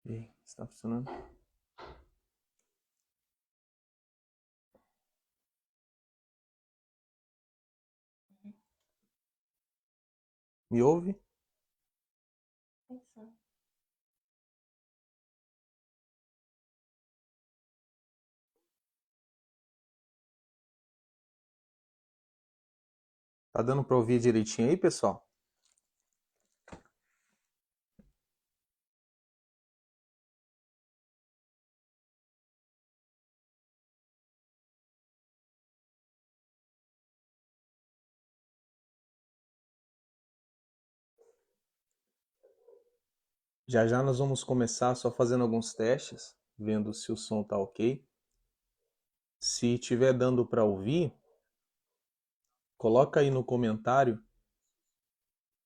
E aí, está funcionando? Me ouve? Tá dando pra ouvir direitinho aí, pessoal? Já já nós vamos começar só fazendo alguns testes, vendo se o som tá ok. Se tiver dando pra ouvir, coloca aí no comentário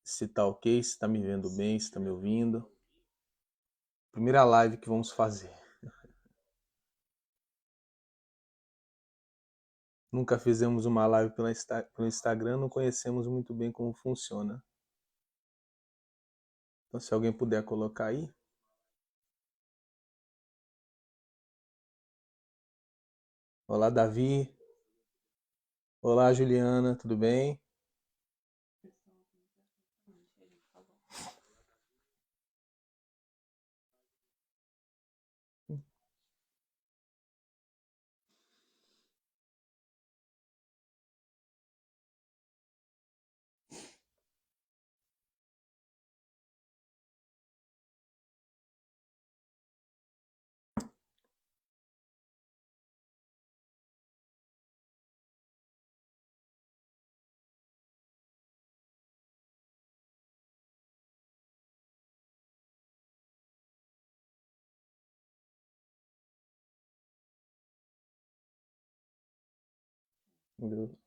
se tá ok, se tá me vendo bem, se tá me ouvindo. Primeira live que vamos fazer. Nunca fizemos uma live pelo Instagram, não conhecemos muito bem como funciona. Então, se alguém puder colocar aí. Olá, Davi. Olá, Juliana, tudo bem?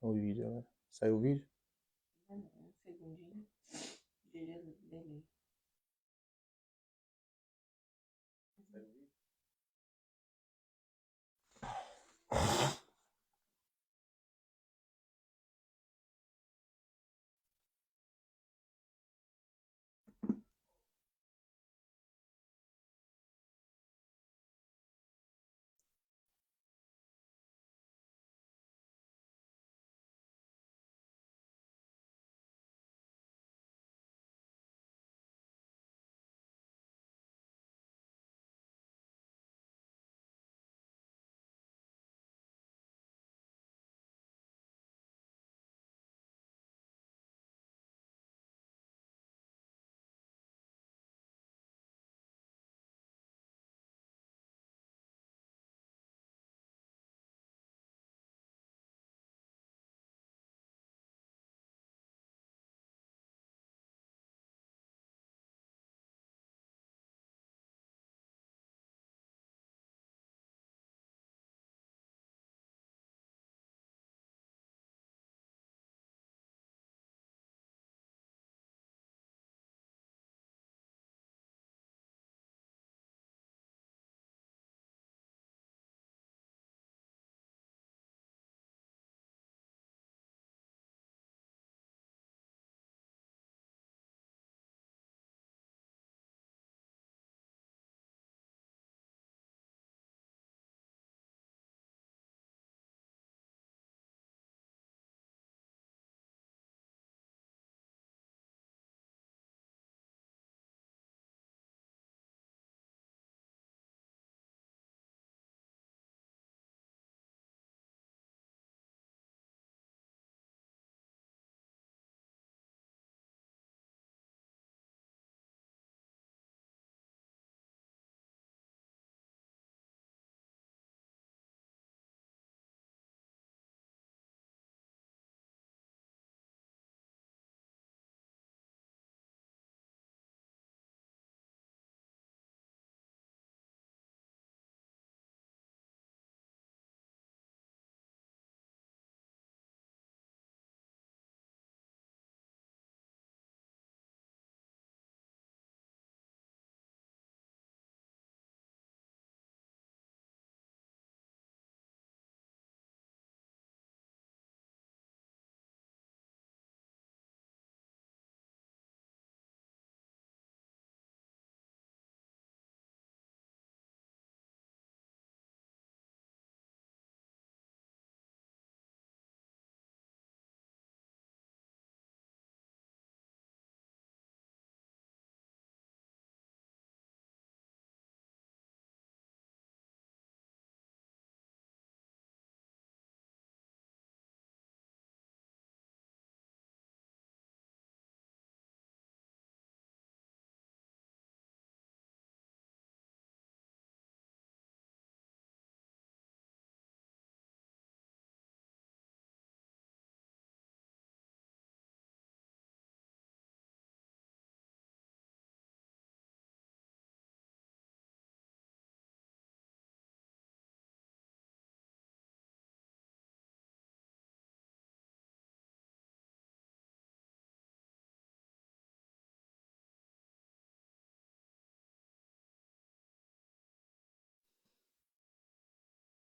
O vídeo agora. Saiu o vídeo? Um segundinho. Delay.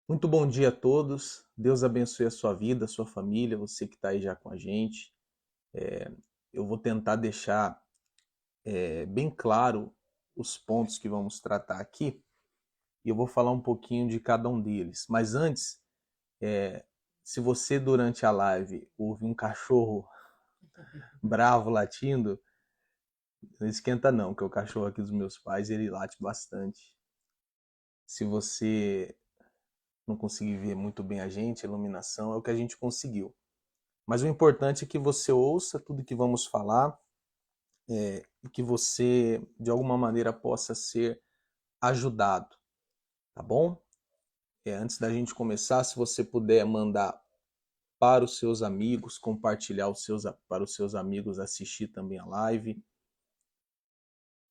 Muito bom dia a todos. Deus abençoe a sua vida, a sua família, você que está aí já com a gente. Eu vou tentar deixar bem claro os pontos que vamos tratar aqui e eu vou falar um pouquinho de cada um deles. Mas antes, se você durante a live ouve um cachorro bravo latindo, não esquenta não, que é o cachorro aqui dos meus pais, ele late bastante. Se você não conseguir ver muito bem a gente, a iluminação é o que a gente conseguiu. Mas o importante é que você ouça tudo que vamos falar e que você, de alguma maneira, possa ser ajudado, tá bom? Antes da gente começar, se você puder mandar para os seus amigos, compartilhar para os seus amigos assistir também a live.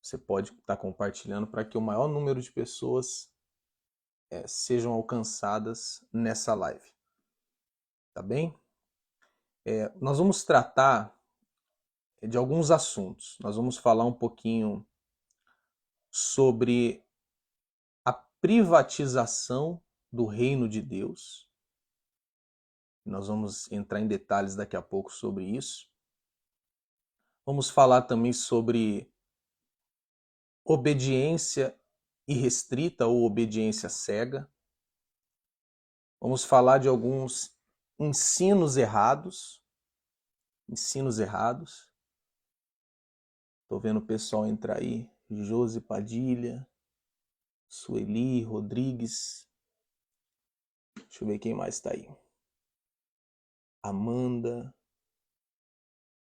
Você pode estar compartilhando para que o maior número de pessoas sejam alcançadas nessa live. Tá bem? Nós vamos tratar de alguns assuntos. Nós vamos falar um pouquinho sobre a privatização do reino de Deus. Nós vamos entrar em detalhes daqui a pouco sobre isso. Vamos falar também sobre obediência irrestrita ou obediência cega. Vamos falar de alguns ensinos errados. Estou vendo o pessoal entrar aí. Josi Padilha, Sueli Rodrigues. Deixa eu ver quem mais está aí. Amanda,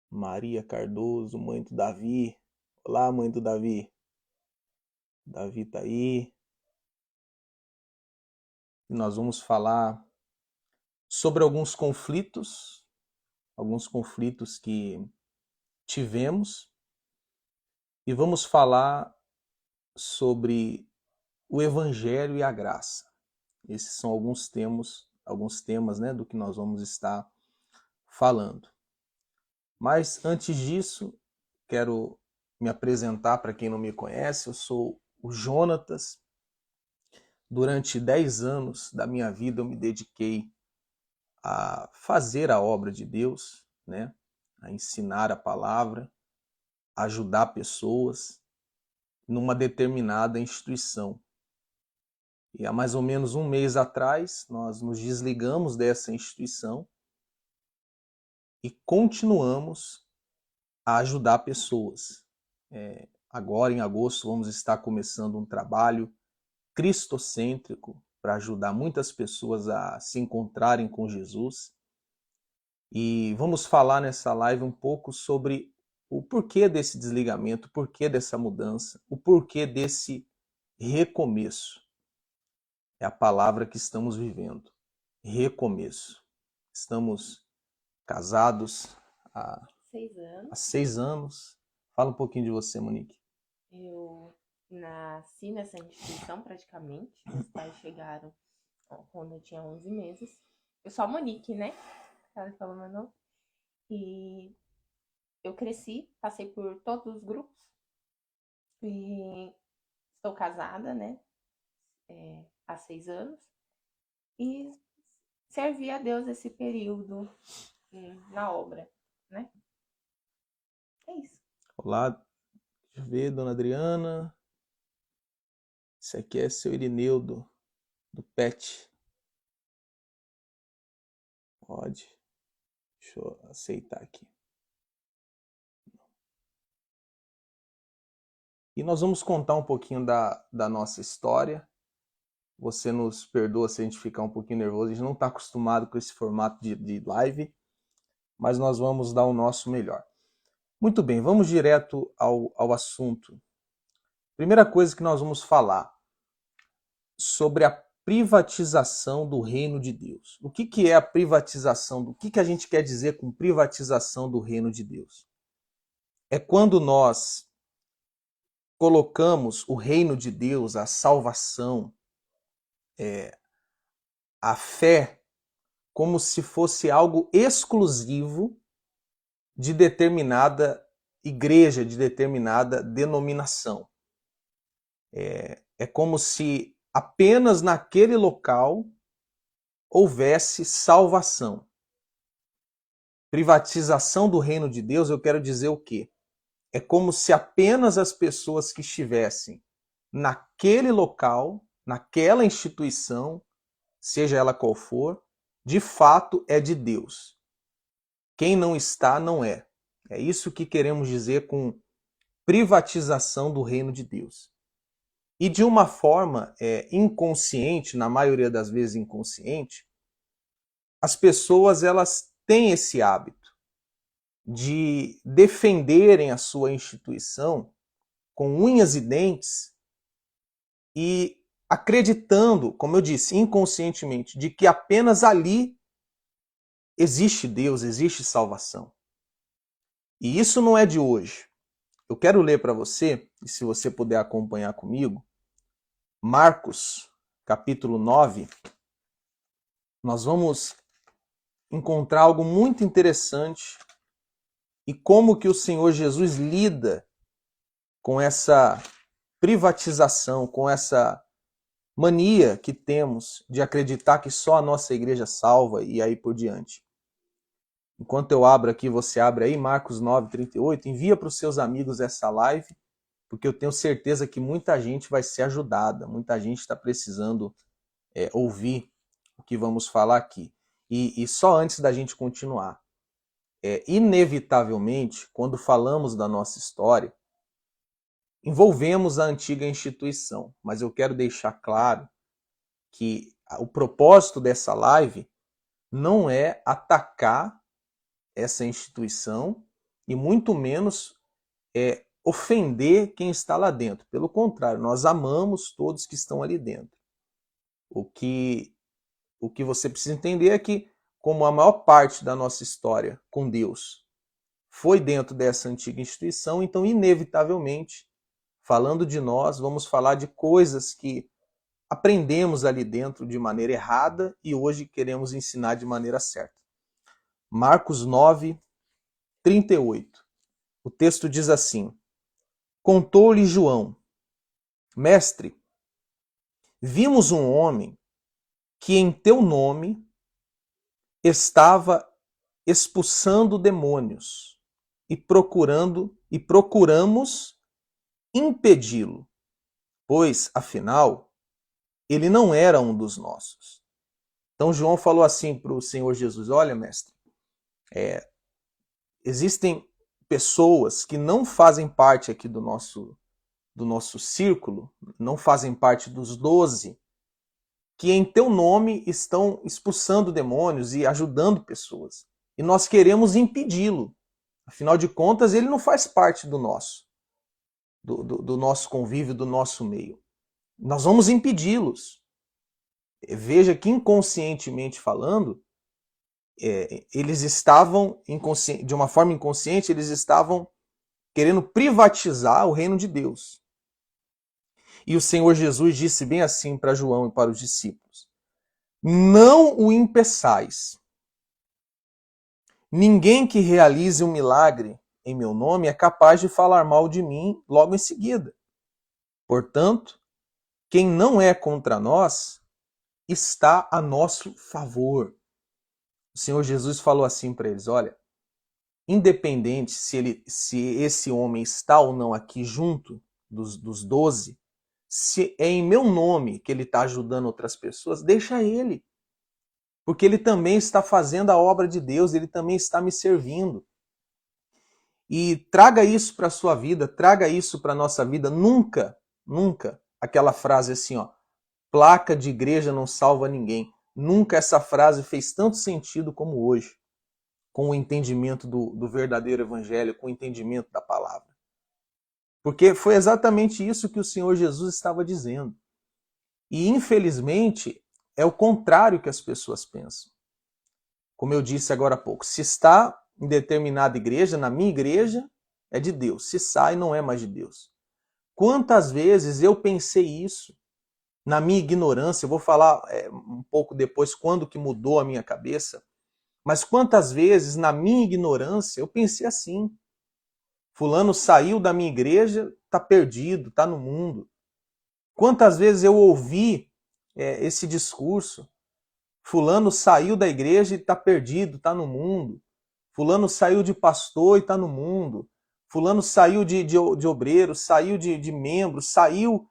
Maria Cardoso, mãe do Davi. Olá, mãe do Davi. Davi tá aí. E nós vamos falar sobre alguns conflitos que tivemos. E vamos falar sobre o Evangelho e a graça. Esses são alguns temas, né, do que nós vamos estar falando. Mas antes disso, quero me apresentar para quem não me conhece. Eu sou o Jonatas. Durante 10 anos da minha vida eu me dediquei a fazer a obra de Deus, né? A ensinar a palavra, a ajudar pessoas numa determinada instituição. E há mais ou menos um mês atrás, nós nos desligamos dessa instituição e continuamos a ajudar pessoas. Agora, em agosto, vamos estar começando um trabalho cristocêntrico para ajudar muitas pessoas a se encontrarem com Jesus. E vamos falar nessa live um pouco sobre o porquê desse desligamento, o porquê dessa mudança, o porquê desse recomeço. É a palavra que estamos vivendo. Recomeço. Estamos casados há 6 anos. Fala um pouquinho de você, Monique. Eu nasci nessa instituição praticamente. Meus pais chegaram quando eu tinha 11 meses. Eu sou a Monique, né? Ela falou meu nome. E eu cresci, passei por todos os grupos. E estou casada, né? Há 6 anos. E servi a Deus esse período na obra, né? É isso. Olá, deixa eu ver, dona Adriana. Esse aqui é seu Irineudo, do PET. Pode. Deixa eu aceitar aqui. E nós vamos contar um pouquinho da nossa história. Você nos perdoa se a gente ficar um pouquinho nervoso. A gente não está acostumado com esse formato de live, mas nós vamos dar o nosso melhor. Muito bem, vamos direto ao assunto. Primeira coisa que nós vamos falar sobre a privatização do reino de Deus. O que é a privatização? O que a gente quer dizer com privatização do reino de Deus? É quando nós colocamos o reino de Deus, a salvação, a fé, como se fosse algo exclusivo de determinada igreja, de determinada denominação. É como se apenas naquele local houvesse salvação. Privatização do reino de Deus, eu quero dizer o quê? É como se apenas as pessoas que estivessem naquele local, naquela instituição, seja ela qual for, de fato é de Deus. Quem não está, não é. É isso que queremos dizer com privatização do reino de Deus. E de uma forma inconsciente, na maioria das vezes inconsciente, as pessoas elas têm esse hábito de defenderem a sua instituição com unhas e dentes e acreditando, como eu disse, inconscientemente, de que apenas ali existe Deus, existe salvação. E isso não é de hoje. Eu quero ler para você, e se você puder acompanhar comigo, Marcos, capítulo 9. Nós vamos encontrar algo muito interessante e como que o Senhor Jesus lida com essa privatização, com essa mania que temos de acreditar que só a nossa igreja salva e aí por diante. Enquanto eu abro aqui, você abre aí, Marcos 9:38, envia para os seus amigos essa live, porque eu tenho certeza que muita gente vai ser ajudada, muita gente está precisando ouvir o que vamos falar aqui. E só antes da gente continuar, inevitavelmente, quando falamos da nossa história, envolvemos a antiga instituição, mas eu quero deixar claro que o propósito dessa live não é atacar essa instituição e muito menos ofender quem está lá dentro. Pelo contrário, nós amamos todos que estão ali dentro. O que você precisa entender é que, como a maior parte da nossa história com Deus foi dentro dessa antiga instituição, então, inevitavelmente, falando de nós, vamos falar de coisas que aprendemos ali dentro de maneira errada e hoje queremos ensinar de maneira certa. Marcos 9:38. O texto diz assim: Contou-lhe João: Mestre, vimos um homem que em teu nome estava expulsando demônios e procuramos impedi-lo, pois afinal ele não era um dos nossos. Então João falou assim para o Senhor Jesus: olha, mestre, existem pessoas que não fazem parte aqui do nosso círculo, não fazem parte dos 12, que em teu nome estão expulsando demônios e ajudando pessoas. E nós queremos impedi-lo. Afinal de contas, ele não faz parte do nosso convívio, do nosso meio. Nós vamos impedi-los. Veja que inconscientemente falando, eles estavam, de uma forma inconsciente, eles estavam querendo privatizar o reino de Deus. E o Senhor Jesus disse bem assim para João e para os discípulos: não o impeçais. Ninguém que realize um milagre em meu nome é capaz de falar mal de mim logo em seguida. Portanto, quem não é contra nós está a nosso favor. O Senhor Jesus falou assim para eles: olha, independente se esse homem está ou não aqui junto dos 12, se é em meu nome que ele está ajudando outras pessoas, deixa ele. Porque ele também está fazendo a obra de Deus, ele também está me servindo. E traga isso para a sua vida, traga isso para a nossa vida. Nunca, nunca aquela frase assim, placa de igreja não salva ninguém. Nunca essa frase fez tanto sentido como hoje, com o entendimento do verdadeiro evangelho, com o entendimento da palavra. Porque foi exatamente isso que o Senhor Jesus estava dizendo. E, infelizmente, é o contrário que as pessoas pensam. Como eu disse agora há pouco, se está em determinada igreja, na minha igreja, é de Deus. Se sai, não é mais de Deus. Quantas vezes eu pensei isso na minha ignorância? Eu vou falar um pouco depois quando que mudou a minha cabeça. Mas quantas vezes, na minha ignorância, eu pensei assim: fulano saiu da minha igreja, está perdido, está no mundo. Quantas vezes eu ouvi esse discurso? Fulano saiu da igreja e está perdido, está no mundo. Fulano saiu de pastor e está no mundo. Fulano saiu de obreiro, saiu de membro, saiu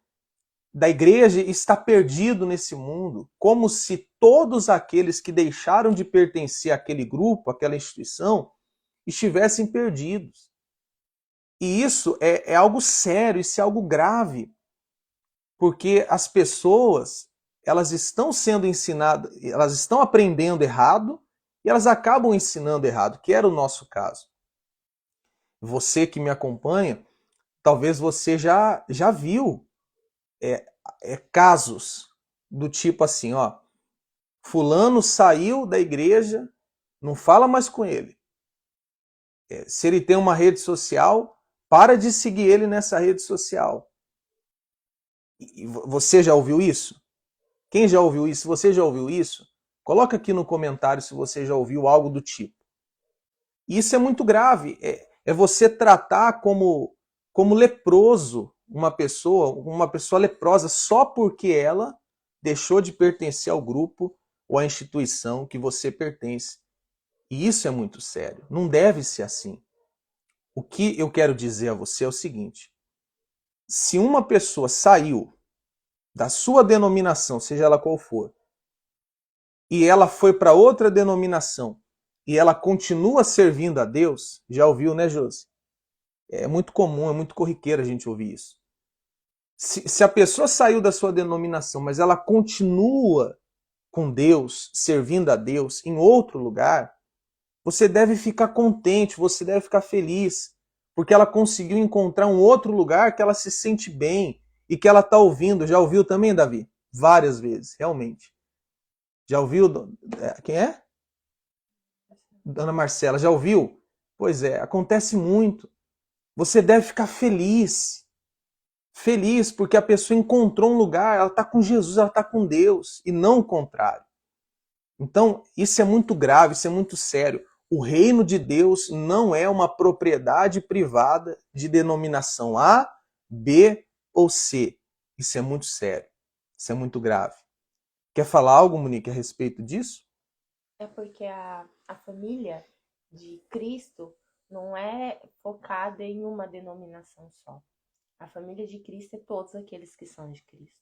da igreja e está perdido nesse mundo. Como se todos aqueles que deixaram de pertencer àquele grupo, àquela instituição, estivessem perdidos. E isso é algo sério, isso é algo grave. Porque as pessoas, elas estão sendo ensinadas, elas estão aprendendo errado e elas acabam ensinando errado, que era o nosso caso. Você que me acompanha, talvez você já viu casos do tipo assim, ó, fulano saiu da igreja, não fala mais com ele. Se ele tem uma rede social, para de seguir ele nessa rede social. E você já ouviu isso? Quem já ouviu isso? Se você já ouviu isso, coloca aqui no comentário se você já ouviu algo do tipo. Isso é muito grave. É você tratar como leproso uma pessoa leprosa só porque ela deixou de pertencer ao grupo ou à instituição que você pertence. E isso é muito sério. Não deve ser assim. O que eu quero dizer a você é o seguinte: se uma pessoa saiu da sua denominação, seja ela qual for, e ela foi para outra denominação e ela continua servindo a Deus, já ouviu, né, Josi? É muito comum, é muito corriqueiro a gente ouvir isso. Se a pessoa saiu da sua denominação, mas ela continua com Deus, servindo a Deus em outro lugar, você deve ficar contente, você deve ficar feliz, porque ela conseguiu encontrar um outro lugar que ela se sente bem e que ela está ouvindo. Já ouviu também, Davi? Várias vezes, realmente. Já ouviu? Quem é? Dona Marcela, já ouviu? Pois é, acontece muito. Você deve ficar feliz. Feliz porque a pessoa encontrou um lugar, ela está com Jesus, ela está com Deus, e não o contrário. Então, isso é muito grave, isso é muito sério. O reino de Deus não é uma propriedade privada de denominação A, B ou C. Isso é muito sério, isso é muito grave. Quer falar algo, Monique, a respeito disso? É porque a família de Cristo não é focada em uma denominação só. A família de Cristo é todos aqueles que são de Cristo.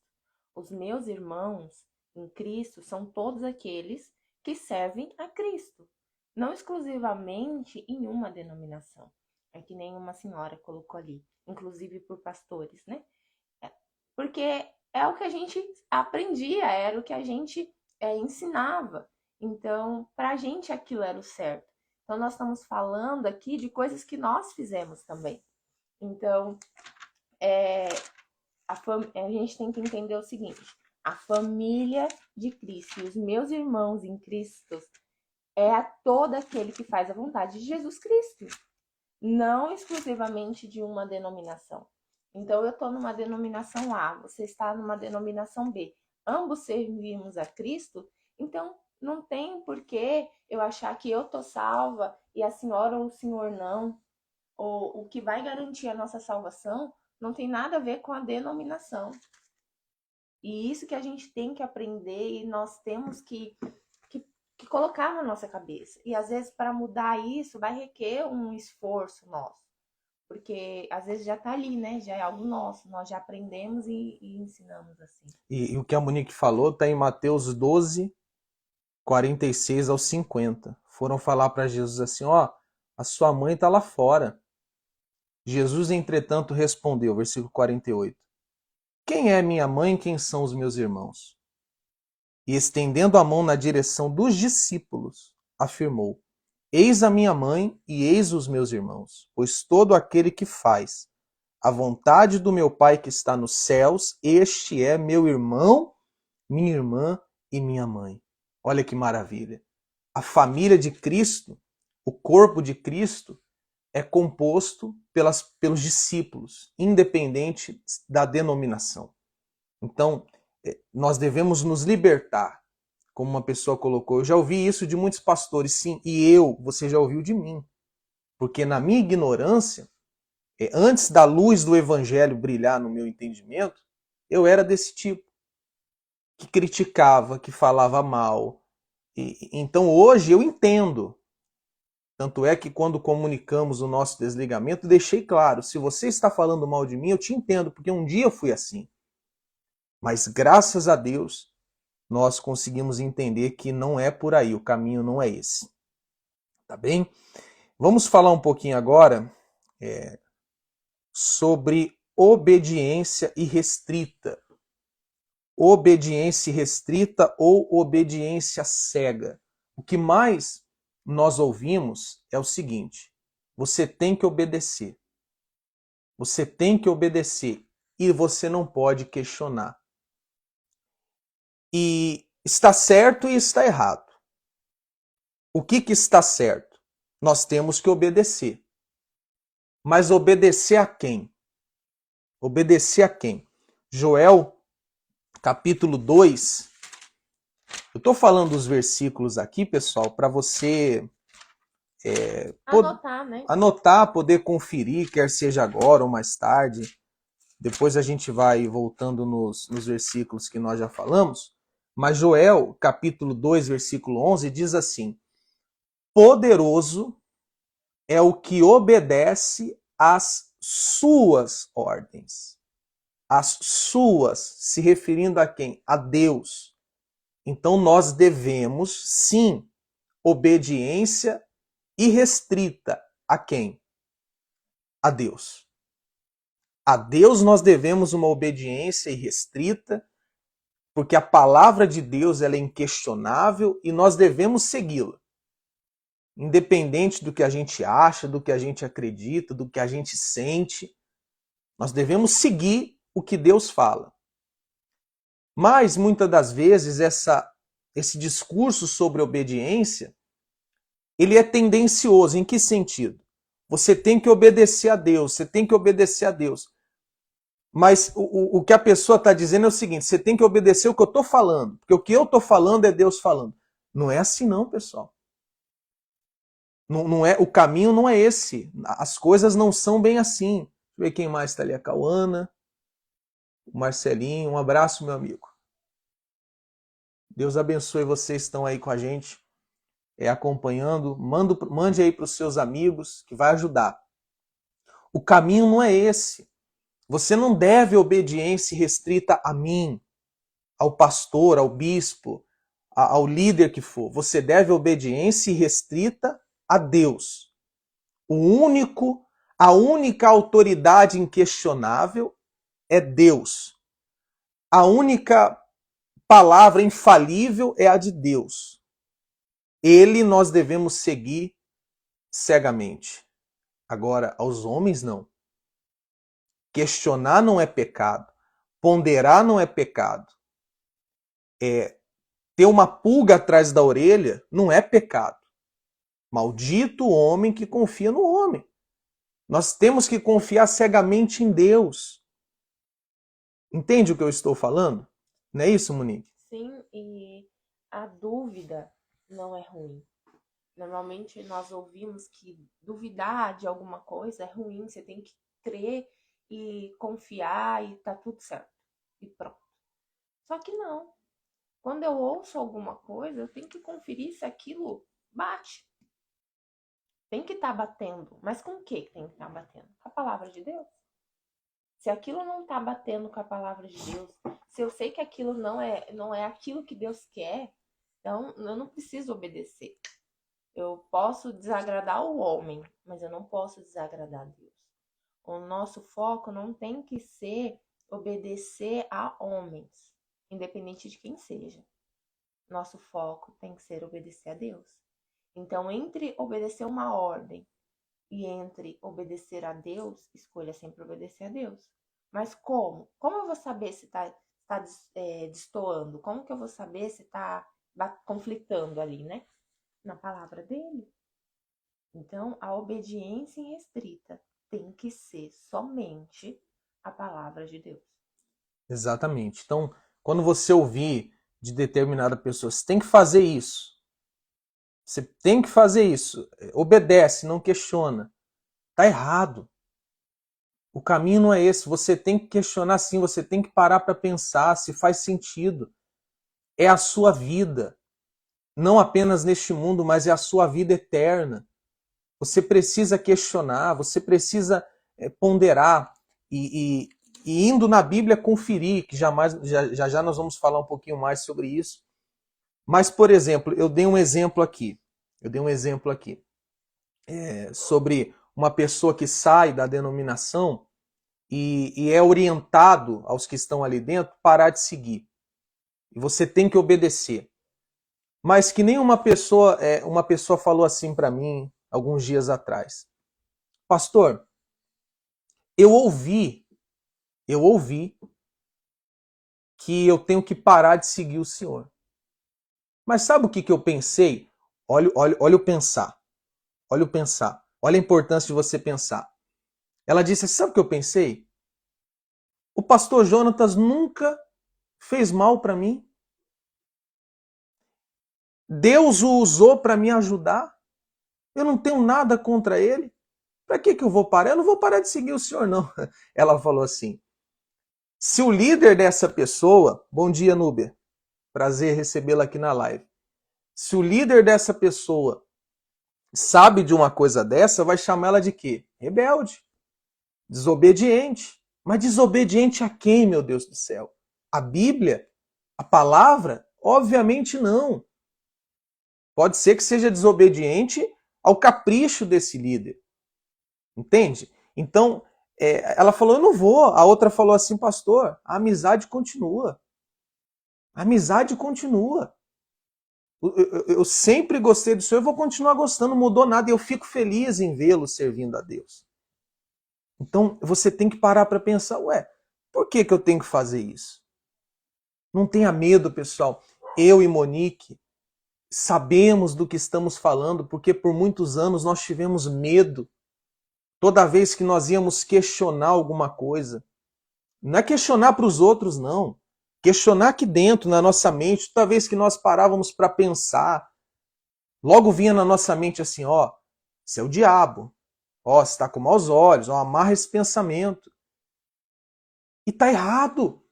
Os meus irmãos em Cristo são todos aqueles que servem a Cristo, não exclusivamente em uma denominação. É que nem uma senhora colocou ali, inclusive por pastores, né? Porque é o que a gente aprendia, era o que a gente ensinava. Então, para a gente aquilo era o certo. Então, nós estamos falando aqui de coisas que nós fizemos também. Então, a gente tem que entender o seguinte: a família de Cristo e os meus irmãos em Cristo é a todo aquele que faz a vontade de Jesus Cristo, não exclusivamente de uma denominação. Então, eu estou numa denominação A, você está numa denominação B. Ambos servimos a Cristo, então não tem por que eu achar que eu estou salva e a senhora ou o senhor não. Ou o que vai garantir a nossa salvação não tem nada a ver com a denominação. E isso que a gente tem que aprender e nós temos que colocar na nossa cabeça. E às vezes para mudar isso vai requer um esforço nosso. Porque às vezes já está ali, né? Já é algo nosso. Nós já aprendemos e ensinamos assim. E o que a Monique falou está em Mateus 12, 46 ao 50. Foram falar para Jesus assim, ó, a sua mãe está lá fora. Jesus, entretanto, respondeu, versículo 48, quem é minha mãe e quem são os meus irmãos? E estendendo a mão na direção dos discípulos, afirmou, eis a minha mãe e eis os meus irmãos, pois todo aquele que faz a vontade do meu Pai que está nos céus, este é meu irmão, minha irmã e minha mãe. Olha que maravilha. A família de Cristo, o corpo de Cristo, é composto pelos discípulos, independente da denominação. Então, nós devemos nos libertar, como uma pessoa colocou. Eu já ouvi isso de muitos pastores, sim, e você já ouviu de mim. Porque na minha ignorância, antes da luz do evangelho brilhar no meu entendimento, eu era desse tipo, que criticava, que falava mal, Então hoje eu entendo. Tanto é que quando comunicamos o nosso desligamento, deixei claro, se você está falando mal de mim, eu te entendo, porque um dia eu fui assim. Mas graças a Deus, nós conseguimos entender que não é por aí, o caminho não é esse. Tá bem? Vamos falar um pouquinho agora sobre obediência irrestrita. Obediência irrestrita ou obediência cega. O que mais nós ouvimos é o seguinte: você tem que obedecer. Você tem que obedecer e você não pode questionar. E está certo e está errado. O que está certo? Nós temos que obedecer. Mas obedecer a quem? Obedecer a quem? Joel, capítulo 2. Eu estou falando dos versículos aqui, pessoal, para você Anotar, né? anotar, poder conferir, quer seja agora ou mais tarde. Depois a gente vai voltando nos versículos que nós já falamos. Mas Joel, capítulo 2, versículo 11, diz assim: poderoso é o que obedece às suas ordens. As suas, se referindo a quem? A Deus. Então nós devemos, sim, obediência irrestrita a quem? A Deus. A Deus nós devemos uma obediência irrestrita, porque a palavra de Deus ela é inquestionável e nós devemos segui-la. Independente do que a gente acha, do que a gente acredita, do que a gente sente, nós devemos seguir o que Deus fala. Mas, muitas das vezes, esse discurso sobre obediência, ele é tendencioso. Em que sentido? Você tem que obedecer a Deus, você tem que obedecer a Deus. Mas o que a pessoa está dizendo é o seguinte: você tem que obedecer o que eu estou falando, porque o que eu estou falando é Deus falando. Não é assim não, pessoal. Não é, o caminho não é esse. As coisas não são bem assim. Deixa eu ver quem mais está ali. A Cauana, o Marcelinho. Um abraço, meu amigo. Deus abençoe vocês que estão aí com a gente, acompanhando. Mande aí para os seus amigos, que vai ajudar. O caminho não é esse. Você não deve obediência restrita a mim, ao pastor, ao bispo, ao líder que for. Você deve obediência restrita a Deus. A única autoridade inquestionável é Deus. A única palavra infalível é a de Deus. Ele nós devemos seguir cegamente. Agora, aos homens não. Questionar não é pecado. Ponderar não é pecado. Ter uma pulga atrás da orelha não é pecado. Maldito o homem que confia no homem. Nós temos que confiar cegamente em Deus. Entende o que eu estou falando? Não é isso, Monique? Sim, e a dúvida não é ruim. Normalmente nós ouvimos que duvidar de alguma coisa é ruim, você tem que crer e confiar e tá tudo certo. E pronto. Só que não. Quando eu ouço alguma coisa, eu tenho que conferir se aquilo bate. Tem que estar batendo. Mas com o que tem que estar batendo? Com a palavra de Deus. Se aquilo não está batendo com a palavra de Deus, se eu sei que aquilo não é aquilo que Deus quer, então eu não preciso obedecer. Eu posso desagradar o homem, mas eu não posso desagradar a Deus. O nosso foco não tem que ser obedecer a homens, independente de quem seja. Nosso foco tem que ser obedecer a Deus. Então, entre obedecer uma ordem e entre obedecer a Deus, escolha sempre obedecer a Deus. Mas como? Como eu vou saber se está destoando? Como que eu vou saber se está conflitando ali, né? Na palavra dele. Então, a obediência irrestrita tem que ser somente a palavra de Deus. Exatamente. Então, quando você ouvir de determinada pessoa, você tem que fazer isso. Você tem que fazer isso. Obedece, não questiona. Tá errado. O caminho não é esse. Você tem que questionar sim, você tem que parar para pensar se faz sentido. É a sua vida. não apenas neste mundo, mas é a sua vida eterna. Você precisa questionar, você precisa ponderar e indo na Bíblia conferir, que já nós vamos falar um pouquinho mais sobre isso. Mas, por exemplo, eu dei um exemplo aqui. Sobre uma pessoa que sai da denominação e é orientado aos que estão ali dentro parar de seguir. E você tem que obedecer. Mas que nem uma pessoa falou assim para mim alguns dias atrás. Pastor, eu ouvi que eu tenho que parar de seguir o senhor. Mas sabe o que eu pensei? Olha o pensar. Olha o pensar. Olha a importância de você pensar. Ela disse, sabe o que eu pensei? O pastor Jonatas nunca fez mal para mim. Deus o usou para me ajudar. Eu não tenho nada contra ele. Para que eu vou parar? Eu não vou parar de seguir o senhor, não. Ela falou assim, se o líder dessa pessoa... Bom dia, Núbia. Prazer recebê-la aqui na live. Se o líder dessa pessoa sabe de uma coisa dessa, vai chamar ela de quê? Rebelde. Desobediente. Mas desobediente a quem, meu Deus do céu? A Bíblia? A palavra? Obviamente não. Pode ser que seja desobediente ao capricho desse líder. Entende? Então, ela falou, eu não vou. A outra falou assim, pastor, a amizade continua. A amizade continua. Eu sempre gostei do senhor, eu vou continuar gostando, não mudou nada e eu fico feliz em vê-lo servindo a Deus. Então, você tem que parar para pensar, por que eu tenho que fazer isso? Não tenha medo, pessoal. Eu e Monique sabemos do que estamos falando, porque por muitos anos nós tivemos medo. Toda vez que nós íamos questionar alguma coisa. Não é questionar para os outros, não. Questionar aqui dentro, na nossa mente, toda vez que nós parávamos para pensar, logo vinha na nossa mente assim, isso é o diabo. Você está com maus olhos, amarra esse pensamento. E está errado.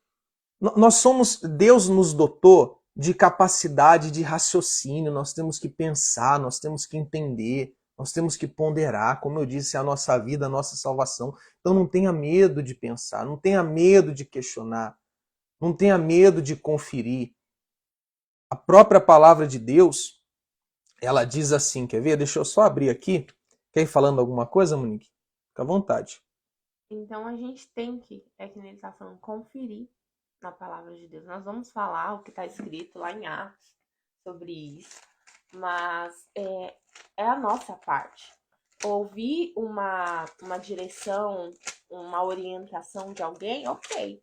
Deus nos dotou de capacidade de raciocínio, nós temos que pensar, nós temos que entender, nós temos que ponderar, como eu disse, a nossa vida, a nossa salvação. Então não tenha medo de pensar, não tenha medo de questionar, não tenha medo de conferir. A própria palavra de Deus, ela diz assim, quer ver? Deixa eu só abrir aqui. Quer ir falando alguma coisa, Monique? Fica à vontade. Então a gente tem que, que ele está falando, conferir na palavra de Deus. Nós vamos falar o que está escrito lá em Atos sobre isso, mas é a nossa parte. Ouvir uma direção, uma orientação de alguém, ok.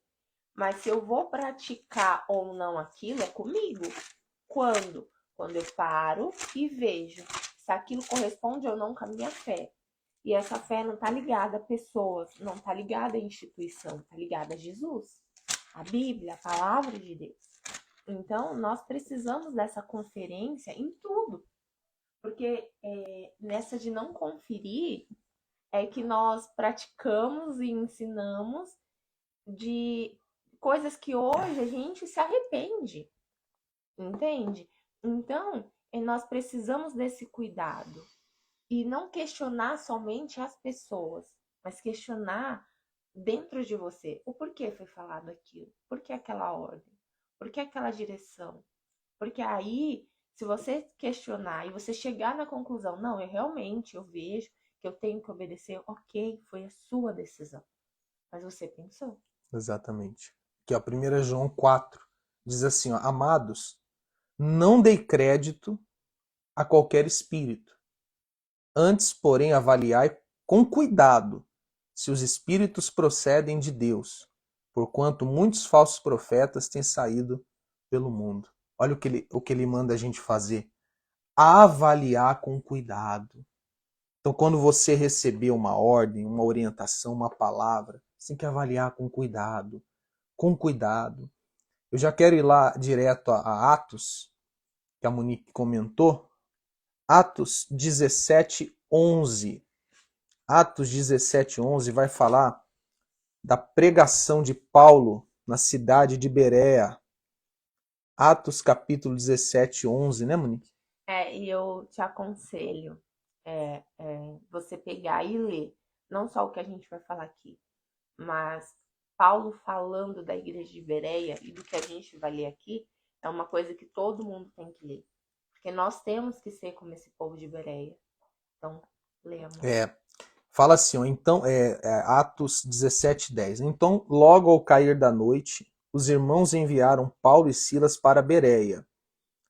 Mas se eu vou praticar ou não aquilo, é comigo. Quando? Quando eu paro e vejo se aquilo corresponde ou não com a minha fé. E essa fé não está ligada a pessoas, não está ligada a instituição, está ligada a Jesus, a Bíblia, a palavra de Deus. Então, nós precisamos dessa conferência em tudo. Porque nessa de não conferir é que nós praticamos e ensinamos de coisas que hoje a gente se arrepende, entende? Então, nós precisamos desse cuidado e não questionar somente as pessoas, mas questionar dentro de você o porquê foi falado aquilo, por que aquela ordem, por que aquela direção. Porque aí, se você questionar e você chegar na conclusão, não, eu vejo que eu tenho que obedecer, ok, foi a sua decisão. Mas você pensou. Exatamente. Aqui, 1 João 4 diz assim, amados, não dei crédito a qualquer espírito. Antes, porém, avaliai com cuidado se os espíritos procedem de Deus, porquanto muitos falsos profetas têm saído pelo mundo. Olha o que ele manda a gente fazer. Avaliar com cuidado. Então, quando você receber uma ordem, uma orientação, uma palavra, você tem que avaliar com cuidado. Com cuidado. Eu já quero ir lá direto a Atos, que a Monique comentou. Atos 17:11. Atos 17:11 vai falar da pregação de Paulo na cidade de Berea. Atos capítulo 17:11, né, Monique? E eu te aconselho você pegar e ler, não só o que a gente vai falar aqui, mas Paulo falando da igreja de Bereia e do que a gente vai ler aqui é uma coisa que todo mundo tem que ler. Porque nós temos que ser como esse povo de Bereia. Então, lê, amor. Fala assim, ó, então, Atos 17:10. Então, logo ao cair da noite, os irmãos enviaram Paulo e Silas para Bereia.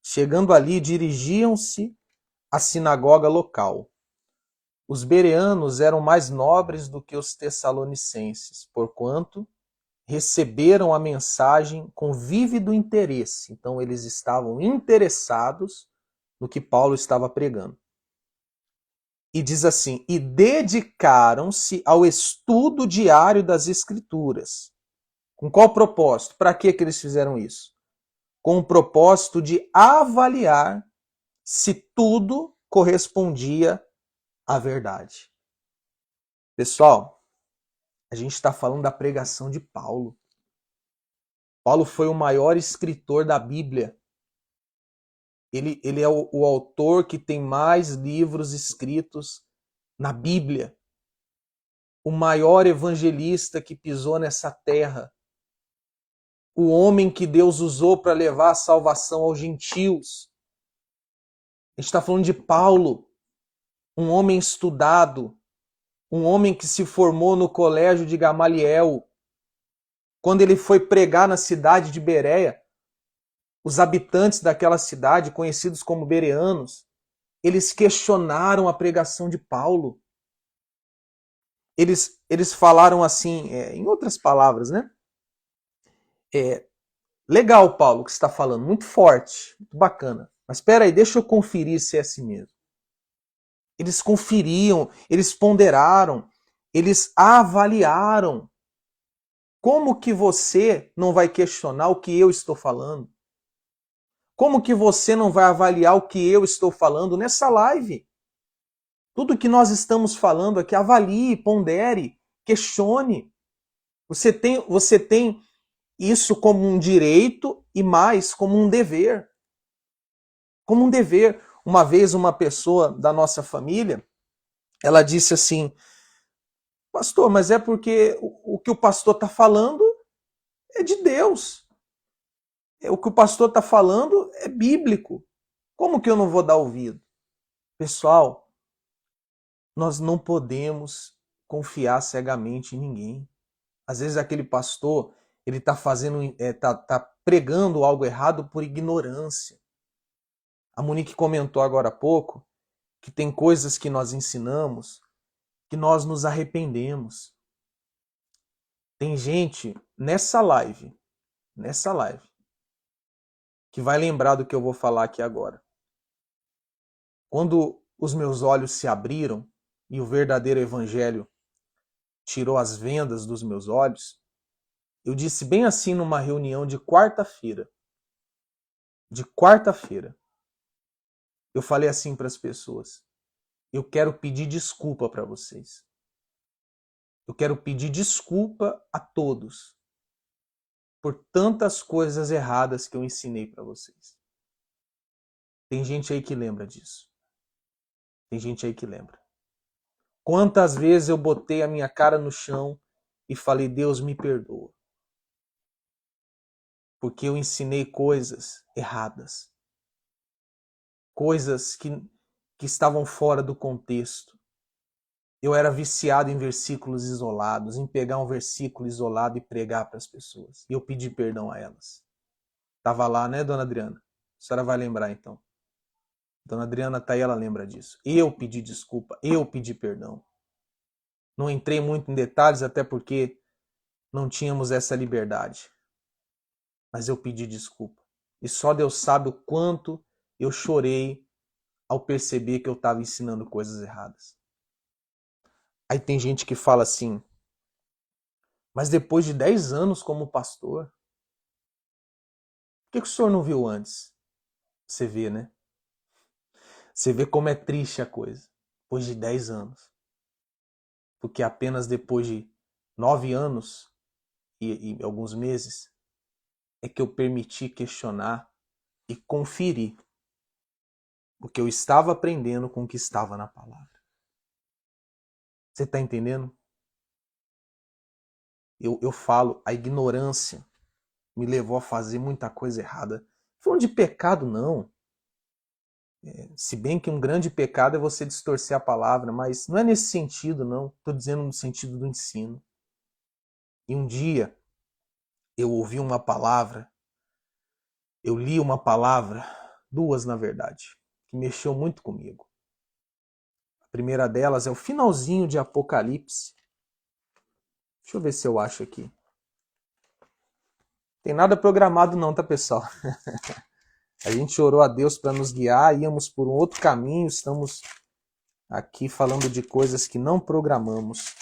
Chegando ali, dirigiam-se à sinagoga local. Os bereanos eram mais nobres do que os tessalonicenses, porquanto receberam a mensagem com vívido interesse. Então, eles estavam interessados no que Paulo estava pregando. E diz assim: e dedicaram-se ao estudo diário das Escrituras. Com qual propósito? Para que eles fizeram isso? Com o propósito de avaliar se tudo correspondia à verdade. Pessoal, a gente está falando da pregação de Paulo. Paulo foi o maior escritor da Bíblia. Ele é o autor que tem mais livros escritos na Bíblia. O maior evangelista que pisou nessa terra. O homem que Deus usou para levar a salvação aos gentios. A gente está falando de Paulo, um homem estudado, um homem que se formou no colégio de Gamaliel. Quando ele foi pregar na cidade de Bereia, os habitantes daquela cidade, conhecidos como bereanos, eles questionaram a pregação de Paulo. Eles falaram assim, em outras palavras, né? Legal, Paulo, o que você está falando, muito forte, muito bacana. Mas espera aí, deixa eu conferir se é assim mesmo. Eles conferiam, eles ponderaram, eles avaliaram. Como que você não vai questionar o que eu estou falando? Como que você não vai avaliar o que eu estou falando nessa live? Tudo que nós estamos falando aqui, avalie, pondere, questione. Você tem isso como um direito e mais como um dever. Como um dever. Uma vez uma pessoa da nossa família, ela disse assim: pastor, mas é porque o que o pastor está falando é de Deus. O que o pastor está falando é bíblico. Como que eu não vou dar ouvido? Pessoal, nós não podemos confiar cegamente em ninguém. Às vezes aquele pastor, ele está fazendo, tá pregando algo errado por ignorância. A Monique comentou agora há pouco que tem coisas que nós ensinamos que nós nos arrependemos. Tem gente nessa live, que vai lembrar do que eu vou falar aqui agora. Quando os meus olhos se abriram e o verdadeiro evangelho tirou as vendas dos meus olhos, eu disse bem assim numa reunião de quarta-feira. De quarta-feira. Eu falei assim para as pessoas: eu quero pedir desculpa para vocês. Eu quero pedir desculpa a todos por tantas coisas erradas que eu ensinei para vocês. Tem gente aí que lembra disso. Tem gente aí que lembra. Quantas vezes eu botei a minha cara no chão e falei: Deus, me perdoa. Porque eu ensinei coisas erradas. Coisas que estavam fora do contexto. Eu era viciado em versículos isolados, em pegar um versículo isolado e pregar para as pessoas. E eu pedi perdão a elas. Estava lá, né, dona Adriana? A senhora vai lembrar então. Dona Adriana tá aí, ela lembra disso. Eu pedi desculpa, eu pedi perdão. Não entrei muito em detalhes, até porque não tínhamos essa liberdade. Mas eu pedi desculpa. E só Deus sabe o quanto eu chorei ao perceber que eu estava ensinando coisas erradas. Aí tem gente que fala assim: mas depois de 10 anos como pastor, por que o senhor não viu antes? Você vê, né? Você vê como é triste a coisa. Depois de 10 anos. Porque apenas depois de 9 anos e alguns meses é que eu permiti questionar e conferir Porque eu estava aprendendo com o que estava na palavra. Você está entendendo? Eu falo, a ignorância me levou a fazer muita coisa errada. Falando de pecado, não. Se bem que um grande pecado é você distorcer a palavra, mas não é nesse sentido, não. Estou dizendo no sentido do ensino. E um dia eu ouvi uma palavra, eu li uma palavra, duas na verdade, que mexeu muito comigo. A primeira delas é o finalzinho de Apocalipse. Deixa eu ver se eu acho aqui. Tem nada programado não, tá, pessoal? A gente orou a Deus para nos guiar, íamos por um outro caminho, estamos aqui falando de coisas que não programamos.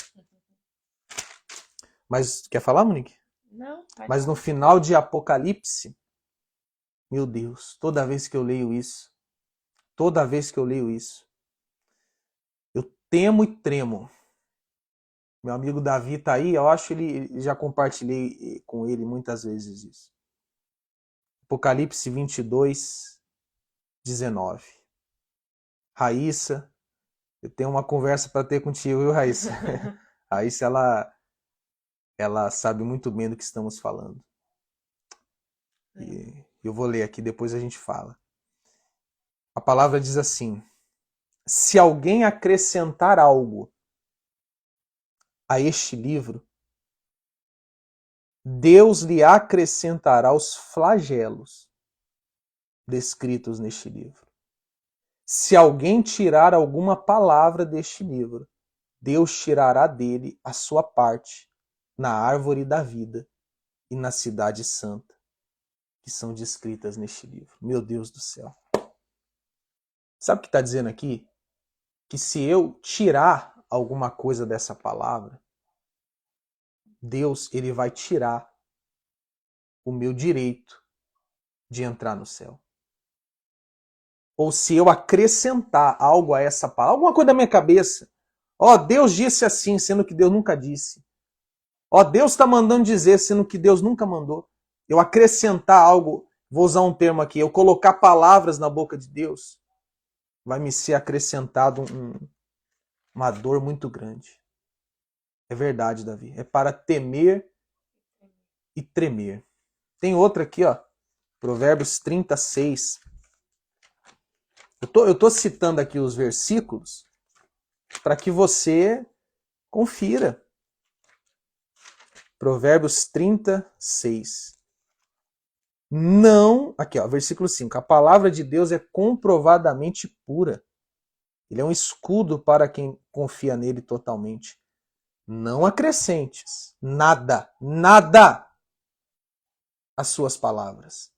Mas, quer falar, Monique? Não, pode Mas no falar. final de Apocalipse, meu Deus, toda vez que eu leio isso, eu temo e tremo. Meu amigo Davi tá aí, eu acho que ele já compartilhei com ele muitas vezes isso. Apocalipse 22, 19. Raíssa, eu tenho uma conversa para ter contigo, viu, Raíssa? Raíssa, ela sabe muito bem do que estamos falando. E eu vou ler aqui, depois a gente fala. A palavra diz assim: se alguém acrescentar algo a este livro, Deus lhe acrescentará os flagelos descritos neste livro. Se alguém tirar alguma palavra deste livro, Deus tirará dele a sua parte na árvore da vida e na cidade santa, que são descritas neste livro. Meu Deus do céu. Sabe o que está dizendo aqui? Que se eu tirar alguma coisa dessa palavra, Deus ele vai tirar o meu direito de entrar no céu. Ou se eu acrescentar algo a essa palavra, alguma coisa da minha cabeça, ó, Deus disse assim, sendo que Deus nunca disse. Ó, Deus está mandando dizer, sendo que Deus nunca mandou. Eu acrescentar algo, vou usar um termo aqui, eu colocar palavras na boca de Deus, vai me ser acrescentado uma dor muito grande. É verdade, Davi. É para temer e tremer. Tem outra aqui, ó. Provérbios 36. Eu tô citando aqui os versículos para que você confira. Provérbios 36. Não, aqui ó, versículo 5. A palavra de Deus é comprovadamente pura. Ele é um escudo para quem confia nele totalmente. Não acrescentes nada, nada às suas palavras.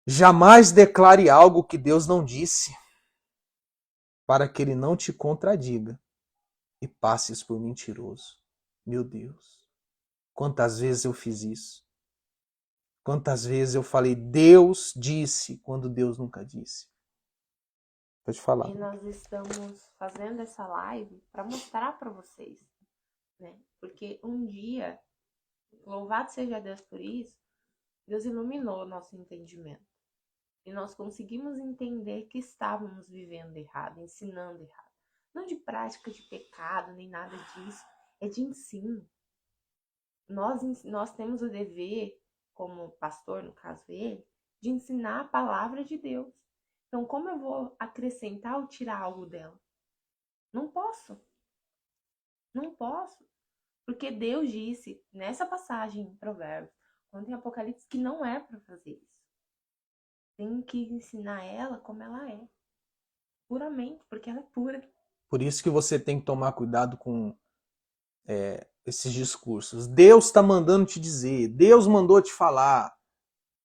Jamais declare algo que Deus não disse, para que ele não te contradiga e passes por mentiroso. Meu Deus, quantas vezes eu fiz isso? Quantas vezes eu falei, Deus disse, quando Deus nunca disse? Pode falar. E nós estamos fazendo essa live para mostrar para vocês, né? Porque um dia, louvado seja Deus por isso, Deus iluminou o nosso entendimento. E nós conseguimos entender que estávamos vivendo errado, ensinando errado. Não de prática de pecado, nem nada disso. É de ensino. Nós temos o dever, como pastor, no caso ele, de ensinar a palavra de Deus. Então, como eu vou acrescentar ou tirar algo dela? Não posso. Não posso. Porque Deus disse, nessa passagem em Provérbios, quando em Apocalipse, que não é para fazer isso. Tem que ensinar ela como ela é. Puramente, porque ela é pura. Por isso que você tem que tomar cuidado com esses discursos. Deus está mandando te dizer, Deus mandou te falar.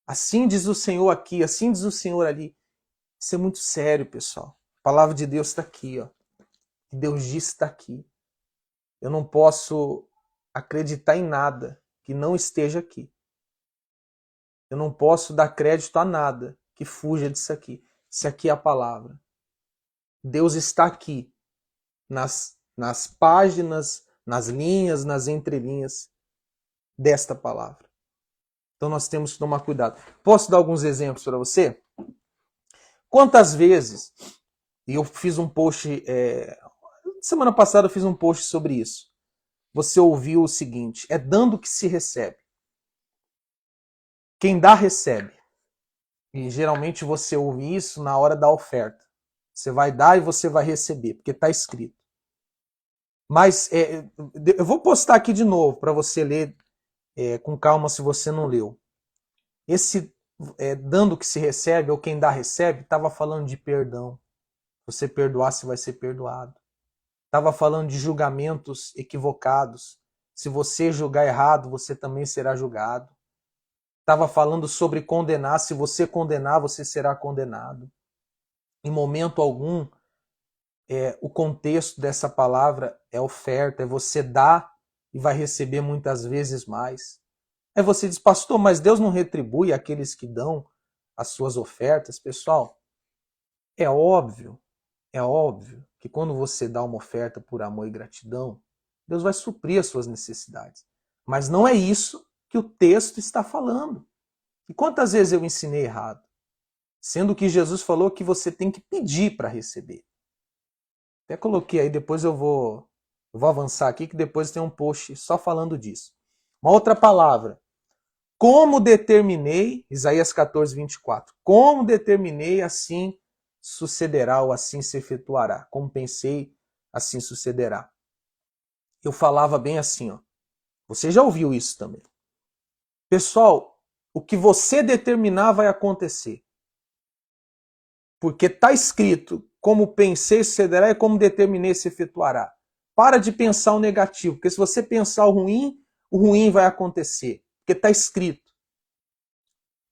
Assim diz o Senhor aqui, assim diz o Senhor ali. Isso é muito sério, pessoal. A palavra de Deus está aqui, ó. O que Deus disse está aqui. Eu não posso acreditar em nada que não esteja aqui. Eu não posso dar crédito a nada que fuja disso aqui. Isso aqui é a palavra. Deus está aqui, nas páginas, nas linhas, nas entrelinhas desta palavra. Então nós temos que tomar cuidado. Posso dar alguns exemplos para você? Quantas vezes, e eu fiz um post, semana passada eu fiz um post sobre isso, você ouviu o seguinte: é dando que se recebe. Quem dá, recebe. E geralmente você ouve isso na hora da oferta. Você vai dar e você vai receber, porque está escrito. Mas eu vou postar aqui de novo para você ler com calma se você não leu. Esse dando que se recebe, ou quem dá recebe, estava falando de perdão. Você perdoar, você vai ser perdoado. Estava falando de julgamentos equivocados. Se você julgar errado, você também será julgado. Estava falando sobre condenar. Se você condenar, você será condenado. Em momento algum, o contexto dessa palavra é oferta, é você dar e vai receber muitas vezes mais. Aí você diz, pastor, mas Deus não retribui aqueles que dão as suas ofertas? Pessoal, é óbvio que quando você dá uma oferta por amor e gratidão, Deus vai suprir as suas necessidades. Mas não é isso que o texto está falando. E quantas vezes eu ensinei errado? Sendo que Jesus falou que você tem que pedir para receber. Até coloquei aí, depois eu vou avançar aqui, que depois tem um post só falando disso. Uma outra palavra. Como determinei, Isaías 14, 24. Como determinei, assim sucederá ou assim se efetuará. Como pensei, assim sucederá. Eu falava bem assim, ó. Você já ouviu isso também. Pessoal, o que você determinar vai acontecer. Porque está escrito, como pensei sucederá e como determinei se efetuará. Para de pensar o negativo, porque se você pensar o ruim vai acontecer. Porque está escrito.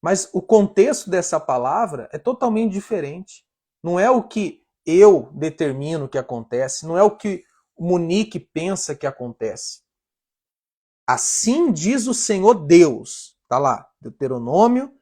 Mas o contexto dessa palavra é totalmente diferente. Não é o que eu determino que acontece, não é o que o Monique pensa que acontece. Assim diz o Senhor Deus. Está lá, Deuteronômio,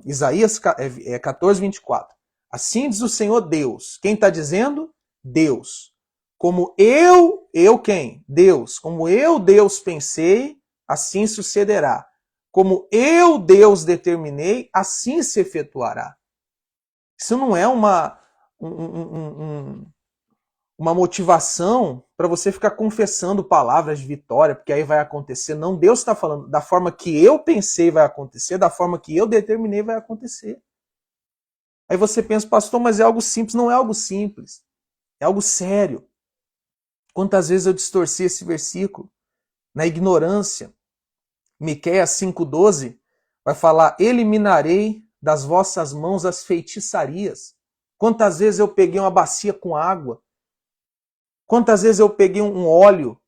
Isaías 14, 24. Assim diz o Senhor Deus. Quem está dizendo? Deus. Como eu quem? Deus. Como eu, Deus, pensei, assim sucederá. Como eu, Deus, determinei, assim se efetuará. Isso não é uma motivação para você ficar confessando palavras de vitória, porque aí vai acontecer. Não, Deus está falando da forma que eu pensei vai acontecer, da forma que eu determinei vai acontecer. Aí você pensa, pastor, mas é algo simples. Não é algo simples. É algo sério. Quantas vezes eu distorci esse versículo? Na ignorância. Miqueias 5,12 vai falar, eliminarei das vossas mãos as feitiçarias. Quantas vezes eu peguei uma bacia com água? Quantas vezes eu peguei um óleo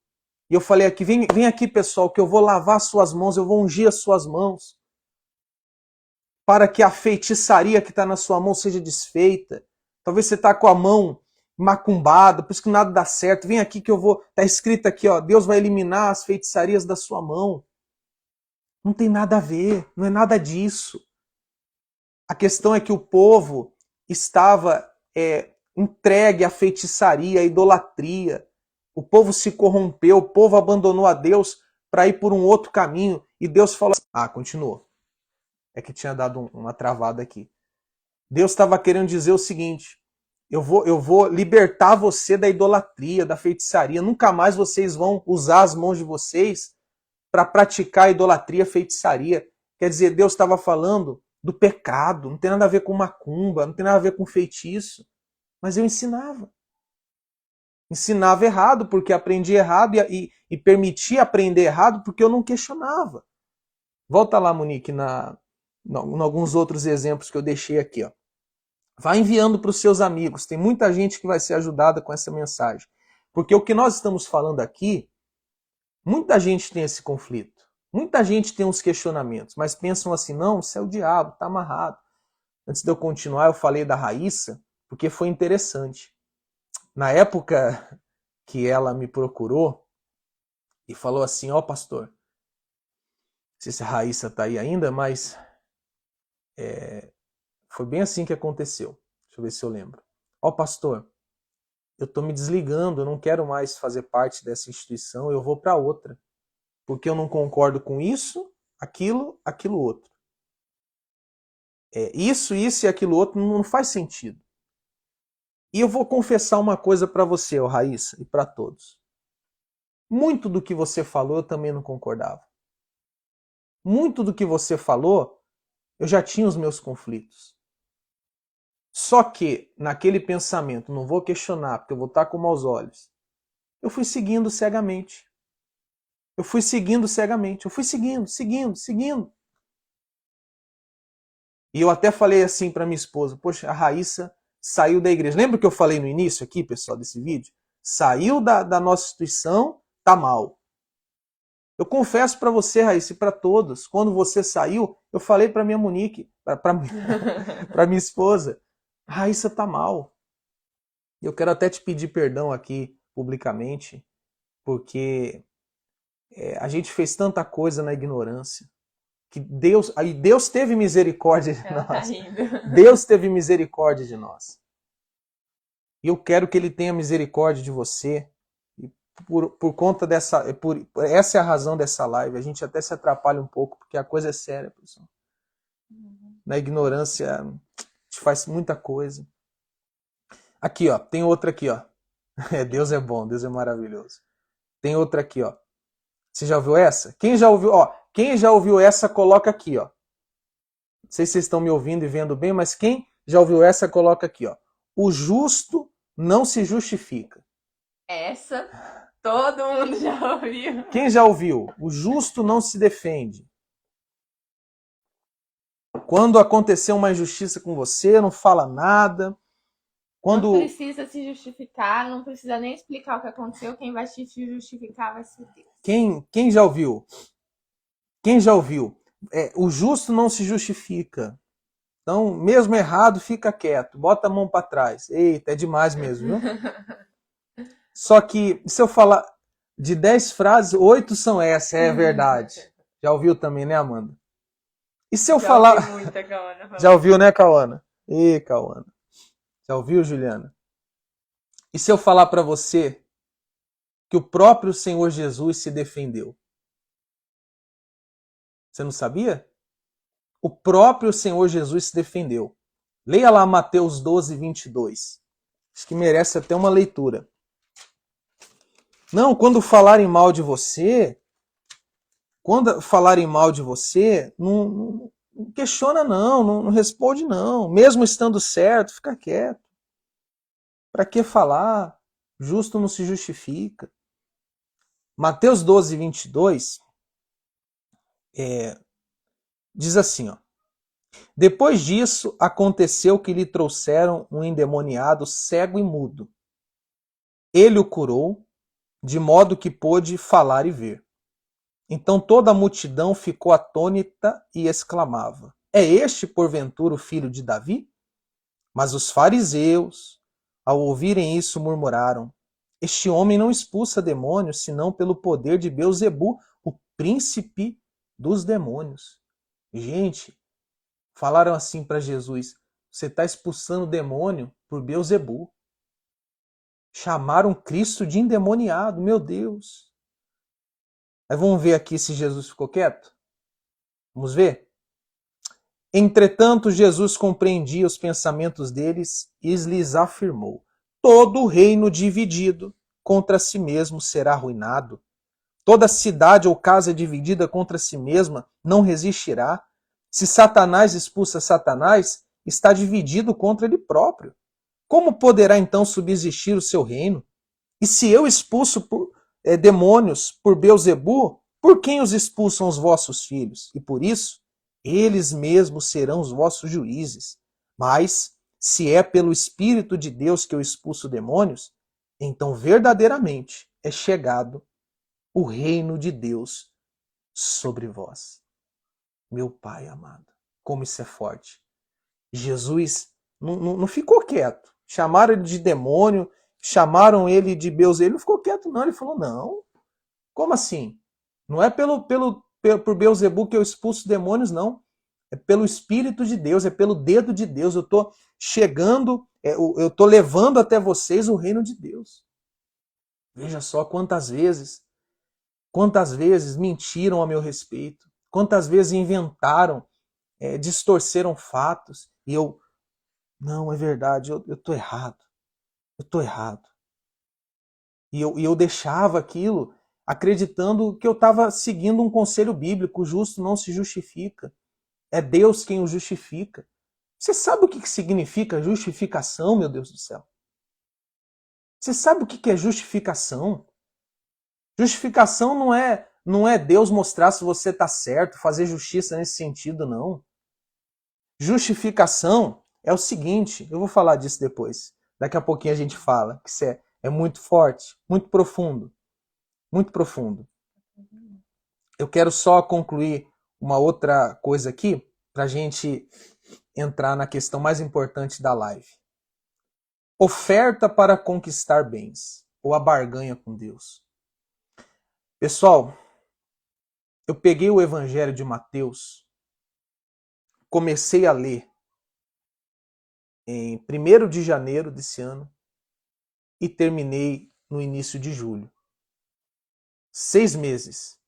e eu falei aqui, vem aqui pessoal, que eu vou lavar suas mãos, eu vou ungir as suas mãos, para que a feitiçaria que está na sua mão seja desfeita. Talvez você está com a mão macumbada, por isso que nada dá certo. Vem aqui que eu vou... Está escrito aqui, ó, Deus vai eliminar as feitiçarias da sua mão. Não tem nada a ver, não é nada disso. A questão é que o povo estava entregue à feitiçaria, à idolatria. O povo se corrompeu, o povo abandonou a Deus para ir por um outro caminho. E Deus falou assim, continuou. É que tinha dado uma travada aqui. Deus estava querendo dizer o seguinte, eu vou libertar você da idolatria, da feitiçaria. Nunca mais vocês vão usar as mãos de vocês para praticar idolatria, feitiçaria. Quer dizer, Deus estava falando do pecado, não tem nada a ver com macumba, não tem nada a ver com feitiço. Mas eu ensinava. Ensinava errado porque aprendi errado e permitia aprender errado porque eu não questionava. Volta lá, Monique, em alguns outros exemplos que eu deixei aqui. Ó. Vai enviando para os seus amigos. Tem muita gente que vai ser ajudada com essa mensagem. Porque o que nós estamos falando aqui, muita gente tem esse conflito. Muita gente tem uns questionamentos, mas pensam assim, não, isso é o diabo, está amarrado. Antes de eu continuar, eu falei da Raíssa, porque foi interessante. Na época que ela me procurou e falou assim, ó pastor, não sei se a Raíssa está aí ainda, mas foi bem assim que aconteceu. Deixa eu ver se eu lembro. Ó pastor, eu estou me desligando, eu não quero mais fazer parte dessa instituição, eu vou para outra. Porque eu não concordo com isso, aquilo outro. isso e aquilo outro não faz sentido. E eu vou confessar uma coisa para você, Raíssa, e para todos. Muito do que você falou eu também não concordava. Muito do que você falou, eu já tinha os meus conflitos. Só que, naquele pensamento, não vou questionar, porque eu vou estar com maus olhos, eu fui seguindo cegamente. Eu fui seguindo. E eu até falei assim para minha esposa, poxa, a Raíssa saiu da igreja. Lembra que eu falei no início aqui, pessoal, desse vídeo? Saiu da nossa instituição, tá mal. Eu confesso para você, Raíssa, e para todos, quando você saiu, eu falei para minha Monique, para minha esposa, a Raíssa tá mal. E eu quero até te pedir perdão aqui publicamente, porque a gente fez tanta coisa na ignorância, que Deus teve misericórdia de nós. Deus teve misericórdia de nós. E eu quero que Ele tenha misericórdia de você. E por conta dessa, essa é a razão dessa live. A gente até se atrapalha um pouco, porque a coisa é séria, pessoal. Na ignorância, a gente faz muita coisa. Aqui, ó, tem outra aqui, ó. Deus é bom, Deus é maravilhoso. Tem outra aqui, ó. Você já ouviu essa? Quem já ouviu? Ó, quem já ouviu essa, coloca aqui, ó. Não sei se vocês estão me ouvindo e vendo bem, mas quem já ouviu essa, coloca aqui, ó. O justo não se justifica. Essa todo mundo já ouviu. Quem já ouviu? O justo não se defende. Quando aconteceu uma injustiça com você, não fala nada. Quando... Não precisa se justificar, não precisa nem explicar o que aconteceu. Quem vai te justificar vai ser Deus. Quem já ouviu? Quem já ouviu? O justo não se justifica. Então, mesmo errado, fica quieto. Bota a mão para trás. Eita, é demais mesmo, viu? Só que, se eu falar de 10 frases, 8 são essa, é verdade. Já ouviu também, né, Amanda? E se eu falar... Já ouvi muita, Cauana. Já ouviu, né, Cauana? Ê, Cauana. Já ouviu, Juliana? E se eu falar para você que o próprio Senhor Jesus se defendeu? Você não sabia? O próprio Senhor Jesus se defendeu. Leia lá Mateus 12, 22. Acho que merece até uma leitura. Não, quando falarem mal de você, não questiona não responde não. Mesmo estando certo, fica quieto. Para que falar? Justo não se justifica. Mateus 12, 22 diz assim, ó. Depois disso, aconteceu que lhe trouxeram um endemoniado cego e mudo. Ele o curou, de modo que pôde falar e ver. Então toda a multidão ficou atônita e exclamava: É este, porventura, o filho de Davi? Mas os fariseus, ao ouvirem isso, murmuraram: Este homem não expulsa demônios, senão pelo poder de Beelzebu, o príncipe dos demônios. Gente, falaram assim para Jesus: Você está expulsando demônio por Beelzebu. Chamaram Cristo de endemoniado, meu Deus. Aí vamos ver aqui se Jesus ficou quieto? Vamos ver? Entretanto, Jesus compreendia os pensamentos deles e lhes afirmou: Todo reino dividido contra si mesmo será arruinado. Toda cidade ou casa dividida contra si mesma não resistirá. Se Satanás expulsa Satanás, está dividido contra ele próprio. Como poderá então subsistir o seu reino? E se eu expulso demônios por Beelzebu, por quem os expulsam os vossos filhos? E por isso, eles mesmos serão os vossos juízes. Mas, se é pelo Espírito de Deus que eu expulso demônios, então verdadeiramente é chegado o reino de Deus sobre vós. Meu Pai amado, como isso é forte. Jesus não ficou quieto. Chamaram ele de demônio, chamaram ele de Beelzebu. Ele não ficou quieto, não. Ele falou: Não. Como assim? Não é por Beelzebu que eu expulso demônios, não. É pelo Espírito de Deus, é pelo dedo de Deus. Eu estou chegando, eu estou levando até vocês o reino de Deus. Veja só quantas vezes mentiram a meu respeito, quantas vezes inventaram distorceram fatos. E eu, não, é verdade, eu tô errado. Eu tô errado. E eu deixava aquilo acreditando que eu estava seguindo um conselho bíblico: o justo não se justifica. É Deus quem o justifica. Você sabe o que significa justificação, meu Deus do céu? Você sabe o que é justificação? Justificação não é Deus mostrar se você está certo, fazer justiça nesse sentido, não. Justificação é o seguinte, eu vou falar disso depois. Daqui a pouquinho a gente fala, que isso é muito forte, muito profundo. Muito profundo. Eu quero só concluir uma outra coisa aqui, para a gente entrar na questão mais importante da live. Oferta para conquistar bens, ou a barganha com Deus. Pessoal, eu peguei o Evangelho de Mateus, comecei a ler em 1º de janeiro desse ano e terminei no início de julho. 6 meses.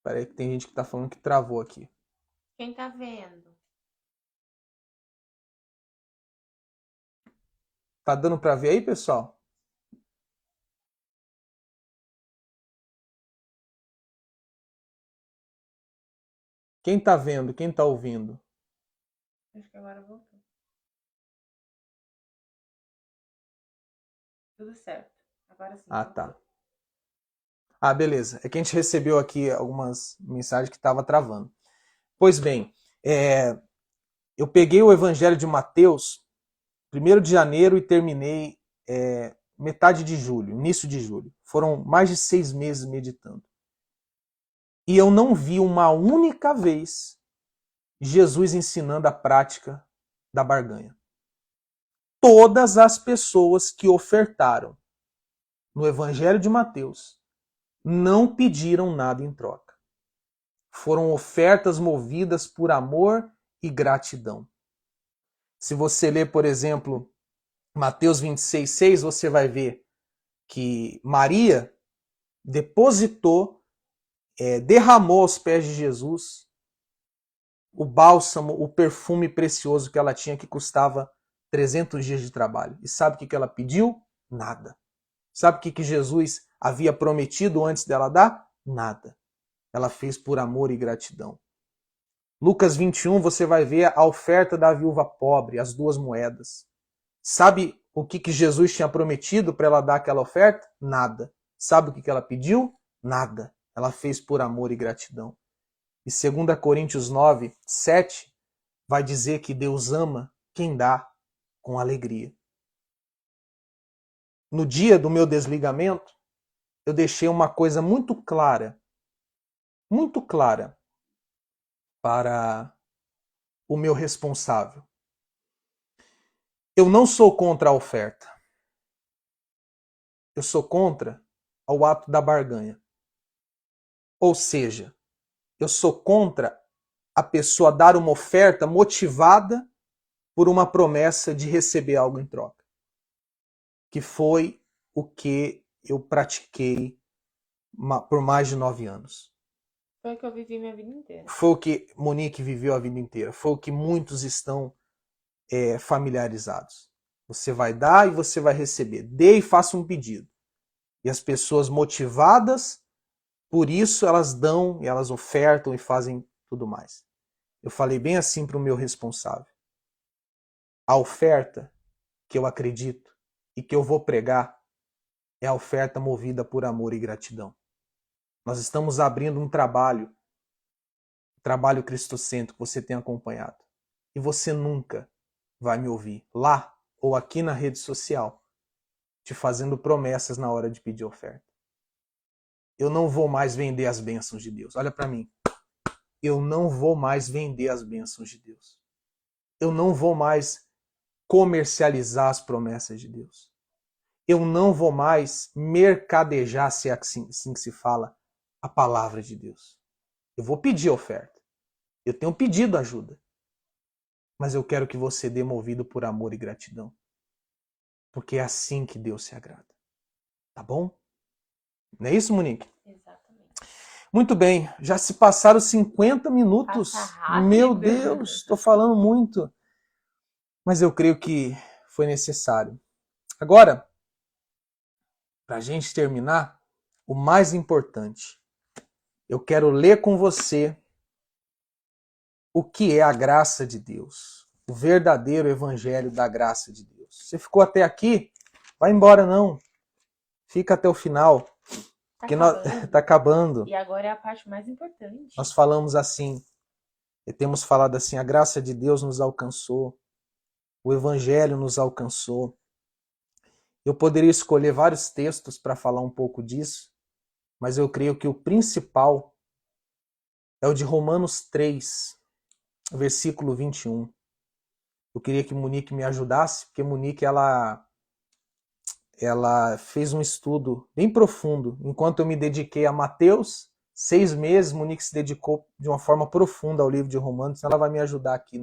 Peraí que tem gente que tá falando que travou aqui. Quem tá vendo? Tá dando para ver aí, pessoal? Quem tá vendo? Quem tá ouvindo? Acho que agora voltou. Tudo certo. Agora sim. Ah, tá. Ah, beleza. É que a gente recebeu aqui algumas mensagens que estavam travando. Pois bem, eu peguei o Evangelho de Mateus, 1º de janeiro, e terminei metade de julho, início de julho. Foram mais de 6 meses meditando. E eu não vi uma única vez Jesus ensinando a prática da barganha. Todas as pessoas que ofertaram no Evangelho de Mateus não pediram nada em troca. Foram ofertas movidas por amor e gratidão. Se você ler, por exemplo, Mateus 26:6, você vai ver que Maria depositou, derramou aos pés de Jesus o bálsamo, o perfume precioso que ela tinha, que custava 300 dias de trabalho. E sabe o que ela pediu? Nada. Sabe o que Jesus havia prometido antes dela dar? Nada. Ela fez por amor e gratidão. Lucas 21, você vai ver a oferta da viúva pobre, as 2 moedas. Sabe o que Jesus tinha prometido para ela dar aquela oferta? Nada. Sabe o que ela pediu? Nada. Ela fez por amor e gratidão. E 2 Coríntios 9:7 vai dizer que Deus ama quem dá com alegria. No dia do meu desligamento, eu deixei uma coisa muito clara para o meu responsável. Eu não sou contra a oferta. Eu sou contra o ato da barganha. Ou seja, eu sou contra a pessoa dar uma oferta motivada por uma promessa de receber algo em troca. Que foi o que eu pratiquei por mais de 9 anos. Foi o que eu vivi minha vida inteira. Foi o que Monique viveu a vida inteira. Foi o que muitos estão familiarizados. Você vai dar e você vai receber. Dê e faça um pedido. E as pessoas motivadas por isso, elas dão, elas ofertam e fazem tudo mais. Eu falei bem assim para o meu responsável. A oferta que eu acredito e que eu vou pregar é a oferta movida por amor e gratidão. Nós estamos abrindo um trabalho cristocêntrico que você tem acompanhado. E você nunca vai me ouvir lá ou aqui na rede social te fazendo promessas na hora de pedir oferta. Eu não vou mais vender as bênçãos de Deus. Olha para mim. Eu não vou mais vender as bênçãos de Deus. Eu não vou mais comercializar as promessas de Deus. Eu não vou mais mercadejar, se é assim que se fala, a palavra de Deus. Eu vou pedir oferta. Eu tenho pedido ajuda. Mas eu quero que você dê movido por amor e gratidão. Porque é assim que Deus se agrada. Tá bom? Não é isso, Monique? Exatamente. Muito bem, já se passaram 50 minutos. Passa rápido. Meu Deus, estou falando muito. Mas eu creio que foi necessário. Agora, para a gente terminar, o mais importante. Eu quero ler com você o que é a graça de Deus. O verdadeiro evangelho da graça de Deus. Você ficou até aqui? Vai embora não. Fica até o final. Porque tá acabando. E agora é a parte mais importante. Nós falamos assim, e temos falado assim, a graça de Deus nos alcançou. O evangelho nos alcançou. Eu poderia escolher vários textos para falar um pouco disso, mas eu creio que o principal é o de Romanos 3, versículo 21. Eu queria que Monique me ajudasse, porque Monique ela fez um estudo bem profundo. Enquanto eu me dediquei a Mateus, 6 meses, Monique se dedicou de uma forma profunda ao livro de Romanos, então ela vai me ajudar aqui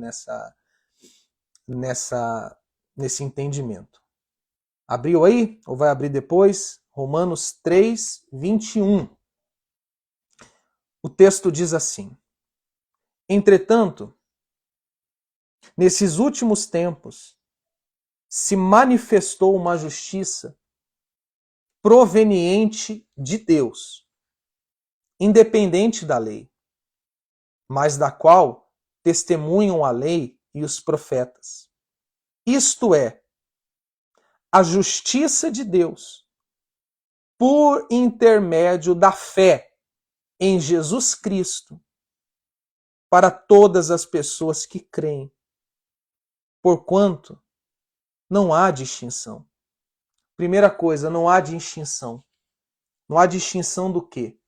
nesse entendimento. Abriu aí? Ou vai abrir depois? Romanos 3, 21. O texto diz assim: Entretanto, nesses últimos tempos, se manifestou uma justiça proveniente de Deus, independente da lei, mas da qual testemunham a lei e os profetas. Isto é, a justiça de Deus, por intermédio da fé em Jesus Cristo, para todas as pessoas que creem, porquanto não há distinção. Primeira coisa, não há distinção. Não há distinção do quê?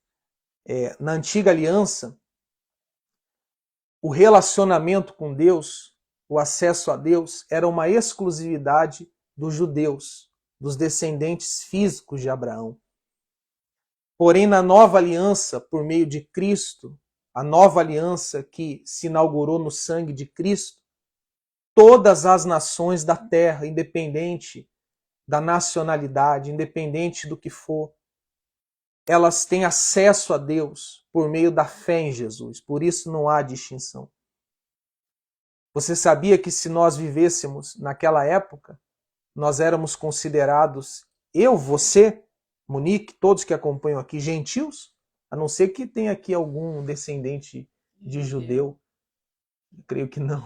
Na antiga aliança, o relacionamento com Deus, o acesso a Deus, era uma exclusividade dos judeus, dos descendentes físicos de Abraão. Porém, na nova aliança, por meio de Cristo, a nova aliança que se inaugurou no sangue de Cristo, todas as nações da terra, independente da nacionalidade, independente do que for, elas têm acesso a Deus por meio da fé em Jesus. Por isso não há distinção. Você sabia que se nós vivêssemos naquela época, nós éramos considerados, eu, você, Monique, todos que acompanham aqui, gentios? A não ser que tenha aqui algum descendente de judeu. Creio que não.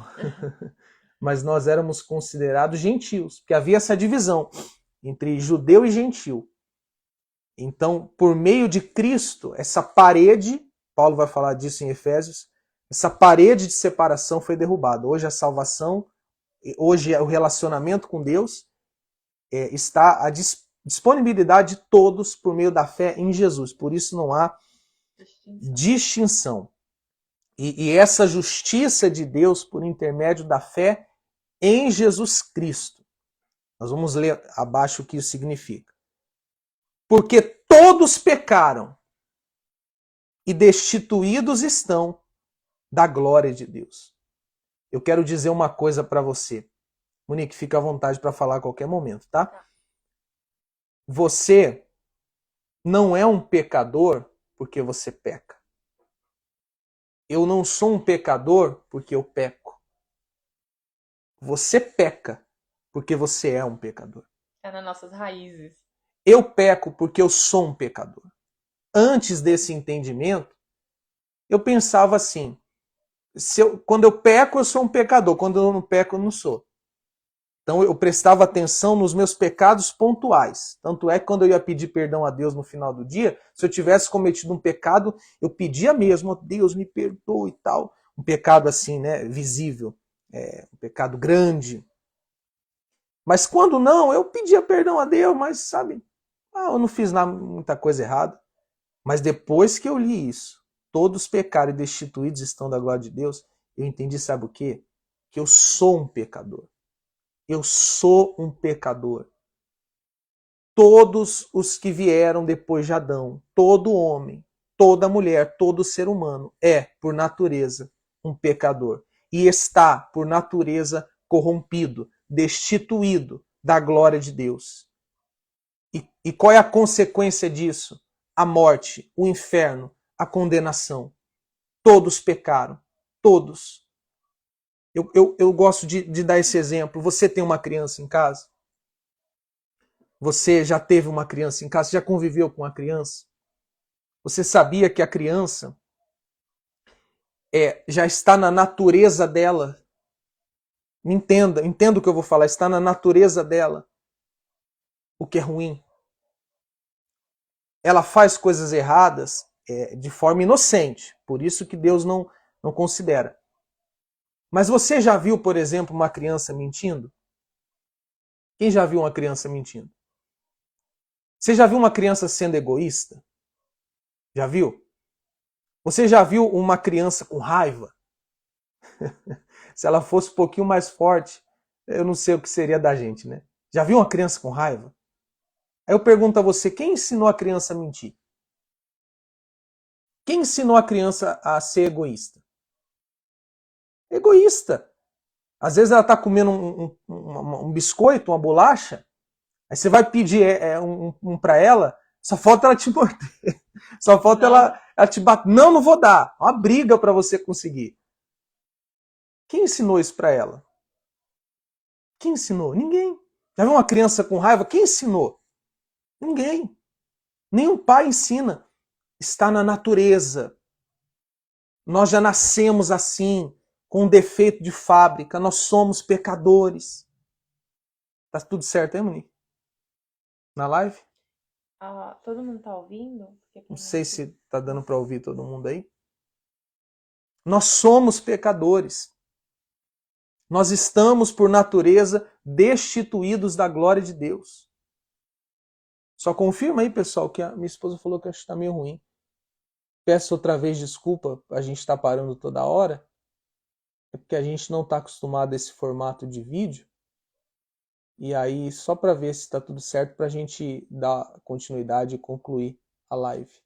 Mas nós éramos considerados gentios, porque havia essa divisão entre judeu e gentil. Então, por meio de Cristo, essa parede, Paulo vai falar disso em Efésios, essa parede de separação foi derrubada. Hoje a salvação, hoje o relacionamento com Deus está à disponibilidade de todos por meio da fé em Jesus. Por isso não há distinção. E essa justiça de Deus por intermédio da fé em Jesus Cristo. Nós vamos ler abaixo o que isso significa. Porque todos pecaram e destituídos estão da glória de Deus. Eu quero dizer uma coisa para você. Monique, fica à vontade para falar a qualquer momento, tá? Você não é um pecador porque você peca. Eu não sou um pecador porque eu peco. Você peca porque você é um pecador. É nas nossas raízes. Eu peco porque eu sou um pecador. Antes desse entendimento, eu pensava assim, quando eu peco, eu sou um pecador. Quando eu não peco, eu não sou. Então eu prestava atenção nos meus pecados pontuais. Tanto é que quando eu ia pedir perdão a Deus no final do dia, se eu tivesse cometido um pecado, eu pedia mesmo, Deus me perdoe e tal. Um pecado assim, né, visível, um pecado grande. Mas quando não, eu pedia perdão a Deus, mas sabe, eu não fiz muita coisa errada. Mas depois que eu li isso, todos pecaram e destituídos estão da glória de Deus, eu entendi, sabe o quê? Que eu sou um pecador. Eu sou um pecador. Todos os que vieram depois de Adão, todo homem, toda mulher, todo ser humano é, por natureza, um pecador. E está, por natureza, corrompido, destituído da glória de Deus. E qual é a consequência disso? A morte, o inferno, a condenação. Todos pecaram. Todos. Eu gosto de dar esse exemplo. Você tem uma criança em casa? Você já teve uma criança em casa? Já conviveu com uma criança? Você sabia que a criança já está na natureza dela? Me entenda o que eu vou falar. Está na natureza dela o que é ruim. Ela faz coisas erradas de forma inocente. Por isso que Deus não considera. Mas você já viu, por exemplo, uma criança mentindo? Quem já viu uma criança mentindo? Você já viu uma criança sendo egoísta? Já viu? Você já viu uma criança com raiva? Se ela fosse um pouquinho mais forte, eu não sei o que seria da gente, né? Já viu uma criança com raiva? Aí eu pergunto a você, quem ensinou a criança a mentir? Quem ensinou a criança a ser egoísta? Egoísta. Às vezes ela está comendo um biscoito, uma bolacha, aí você vai pedir um para ela, só falta ela te morder. Só falta ela te bater. Não vou dar. Uma briga para você conseguir. Quem ensinou isso para ela? Quem ensinou? Ninguém. Já viu uma criança com raiva? Quem ensinou? Ninguém. Nenhum pai ensina. Está na natureza. Nós já nascemos assim, com um defeito de fábrica. Nós somos pecadores. Tá tudo certo aí, Monique? Na live? Todo mundo tá ouvindo? Não sei se tá dando para ouvir todo mundo aí. Nós somos pecadores. Nós estamos, por natureza, destituídos da glória de Deus. Só confirma aí, pessoal, que a minha esposa falou que acho que está meio ruim. Peço outra vez desculpa, a gente está parando toda hora. É porque a gente não está acostumado a esse formato de vídeo. E aí, só para ver se está tudo certo, para a gente dar continuidade e concluir a live.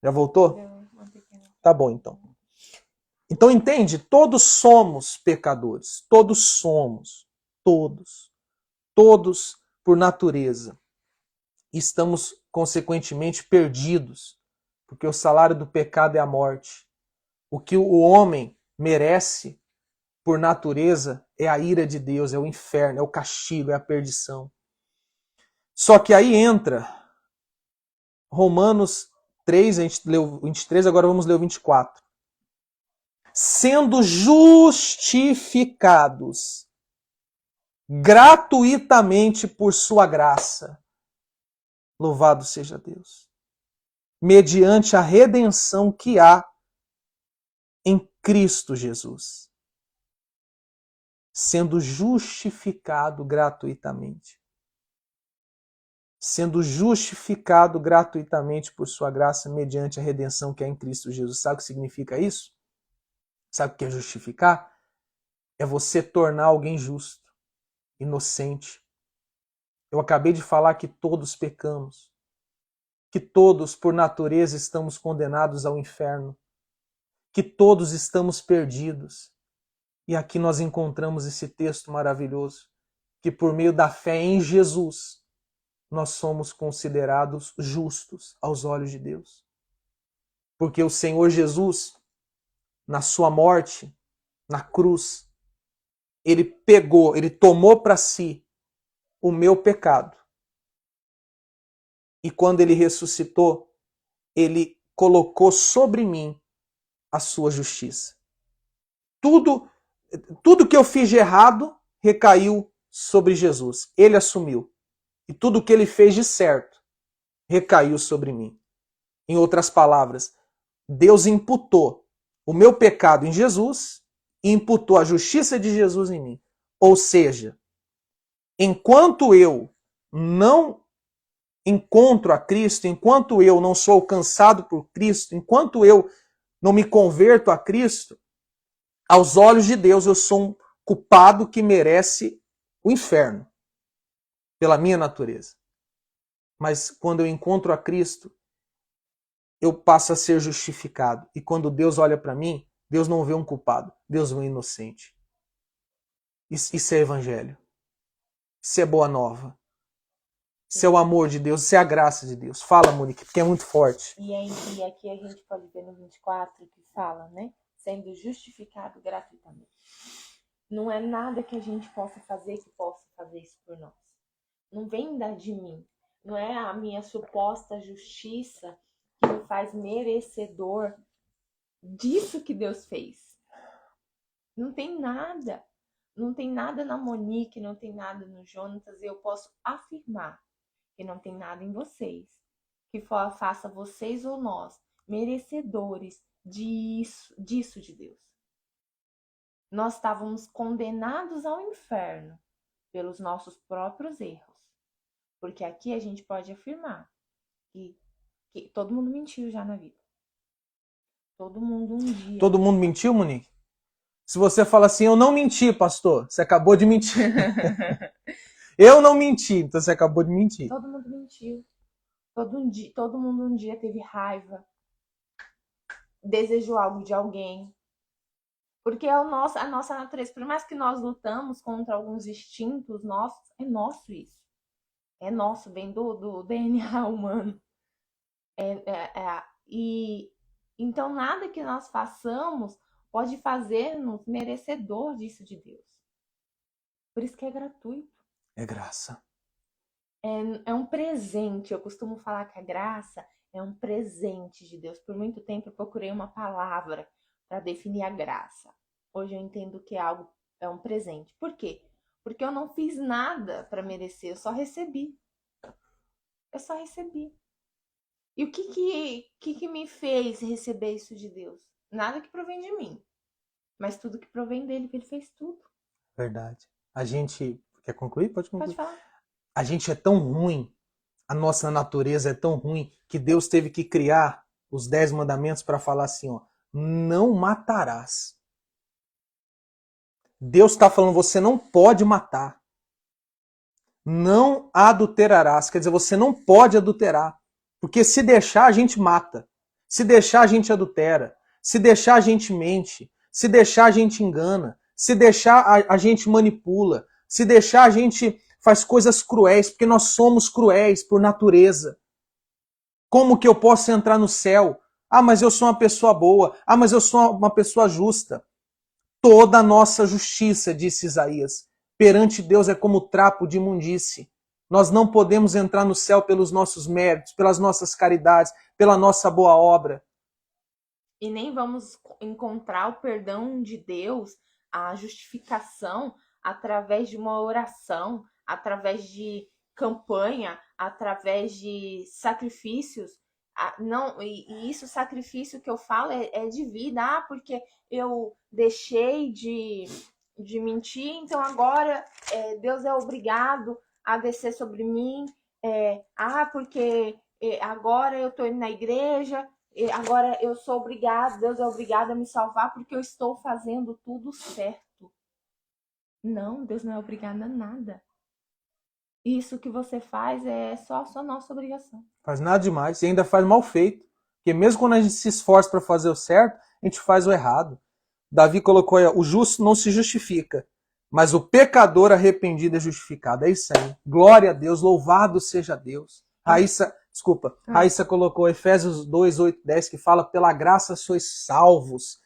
Já voltou? Tá bom, então. Então, entende? Todos somos pecadores. Todos somos. Todos. Todos por natureza. Estamos, consequentemente, perdidos. Porque o salário do pecado é a morte. O que o homem merece, por natureza, é a ira de Deus, é o inferno, é o castigo, é a perdição. Só que aí entra Romanos 3, a gente leu 23, agora vamos ler o 24. Sendo justificados gratuitamente por sua graça. Louvado seja Deus. Mediante a redenção que há em Cristo Jesus. Sendo justificado gratuitamente. Sendo justificado gratuitamente por sua graça, mediante a redenção que há em Cristo Jesus. Sabe o que significa isso? Sabe o que é justificar? É você tornar alguém justo, inocente. Eu acabei de falar que todos pecamos, que todos, por natureza, estamos condenados ao inferno, que todos estamos perdidos. E aqui nós encontramos esse texto maravilhoso, que por meio da fé em Jesus, nós somos considerados justos aos olhos de Deus. Porque o Senhor Jesus, na sua morte, na cruz, ele tomou para si o meu pecado. E quando ele ressuscitou, ele colocou sobre mim a sua justiça. Tudo que eu fiz de errado recaiu sobre Jesus. Ele assumiu. E tudo que ele fez de certo recaiu sobre mim. Em outras palavras, Deus imputou o meu pecado em Jesus e imputou a justiça de Jesus em mim. Ou seja, enquanto eu não encontro a Cristo, enquanto eu não sou alcançado por Cristo, enquanto eu não me converto a Cristo, aos olhos de Deus eu sou um culpado que merece o inferno, pela minha natureza. Mas quando eu encontro a Cristo, eu passo a ser justificado. E quando Deus olha para mim, Deus não vê um culpado, Deus vê um inocente. Isso é evangelho. Isso é boa nova. Isso é o amor de Deus, isso é a graça de Deus. Fala, Monique, porque é muito forte. E aqui a gente pode ver no 24 que fala, né? Sendo justificado gratuitamente. Não é nada que a gente possa fazer que possa fazer isso por nós. Não vem de mim. Não é a minha suposta justiça que me faz merecedor disso que Deus fez. Não tem nada. Não tem nada na Monique, não tem nada no Jonatas. E eu posso afirmar que não tem nada em vocês que faça vocês ou nós merecedores disso de Deus. Nós estávamos condenados ao inferno pelos nossos próprios erros. Porque aqui a gente pode afirmar que todo mundo mentiu já na vida. Todo mundo um dia. Todo mundo mentiu, Monique? Se você fala assim, eu não menti, pastor, você acabou de mentir. Eu não menti, então você acabou de mentir. Todo mundo mentiu. Todo mundo um dia teve raiva. Desejou algo de alguém. Porque a nossa natureza, por mais que nós lutamos contra alguns instintos nossos, é nosso isso. É nosso, vem do DNA humano. E então nada que nós façamos pode fazer-nos merecedor disso de Deus. Por isso que é gratuito. É graça. É um presente. Eu costumo falar que a graça é um presente de Deus. Por muito tempo eu procurei uma palavra para definir a graça. Hoje eu entendo que é um presente. Por quê? Porque eu não fiz nada para merecer, eu só recebi. Eu só recebi. E o que me fez receber isso de Deus? Nada que provém de mim, mas tudo que provém dele, que ele fez tudo. Verdade. A gente... Quer concluir? Pode concluir. Pode falar. A gente é tão ruim, a nossa natureza é tão ruim, que Deus teve que criar os 10 mandamentos para falar assim, ó, não matarás. Deus está falando, você não pode matar. Não adulterarás. Quer dizer, você não pode adulterar. Porque se deixar, a gente mata. Se deixar, a gente adultera. Se deixar, a gente mente. Se deixar, a gente engana. Se deixar, a gente manipula. Se deixar, a gente faz coisas cruéis, porque nós somos cruéis por natureza. Como que eu posso entrar no céu? Ah, mas eu sou uma pessoa boa. Ah, mas eu sou uma pessoa justa. Toda a nossa justiça, disse Isaías, perante Deus é como trapo de imundície. Nós não podemos entrar no céu pelos nossos méritos, pelas nossas caridades, pela nossa boa obra. E nem vamos encontrar o perdão de Deus, a justificação, através de uma oração, através de campanha, através de sacrifícios. Não, e isso, sacrifício que eu falo é de vida. Porque eu deixei de mentir, então agora Deus é obrigado a descer sobre mim. Porque agora eu estou indo na igreja, agora eu sou obrigado, Deus é obrigado a me salvar porque eu estou fazendo tudo certo. Não, Deus não é obrigado a nada. Isso que você faz é só a nossa obrigação. Faz nada demais e ainda faz mal feito. Porque mesmo quando a gente se esforça para fazer o certo, a gente faz o errado. Davi colocou aí, o justo não se justifica, mas o pecador arrependido é justificado. É isso aí. Glória a Deus, louvado seja Deus. Raíssa colocou Efésios 2, 8, 10, que fala, pela graça sois salvos.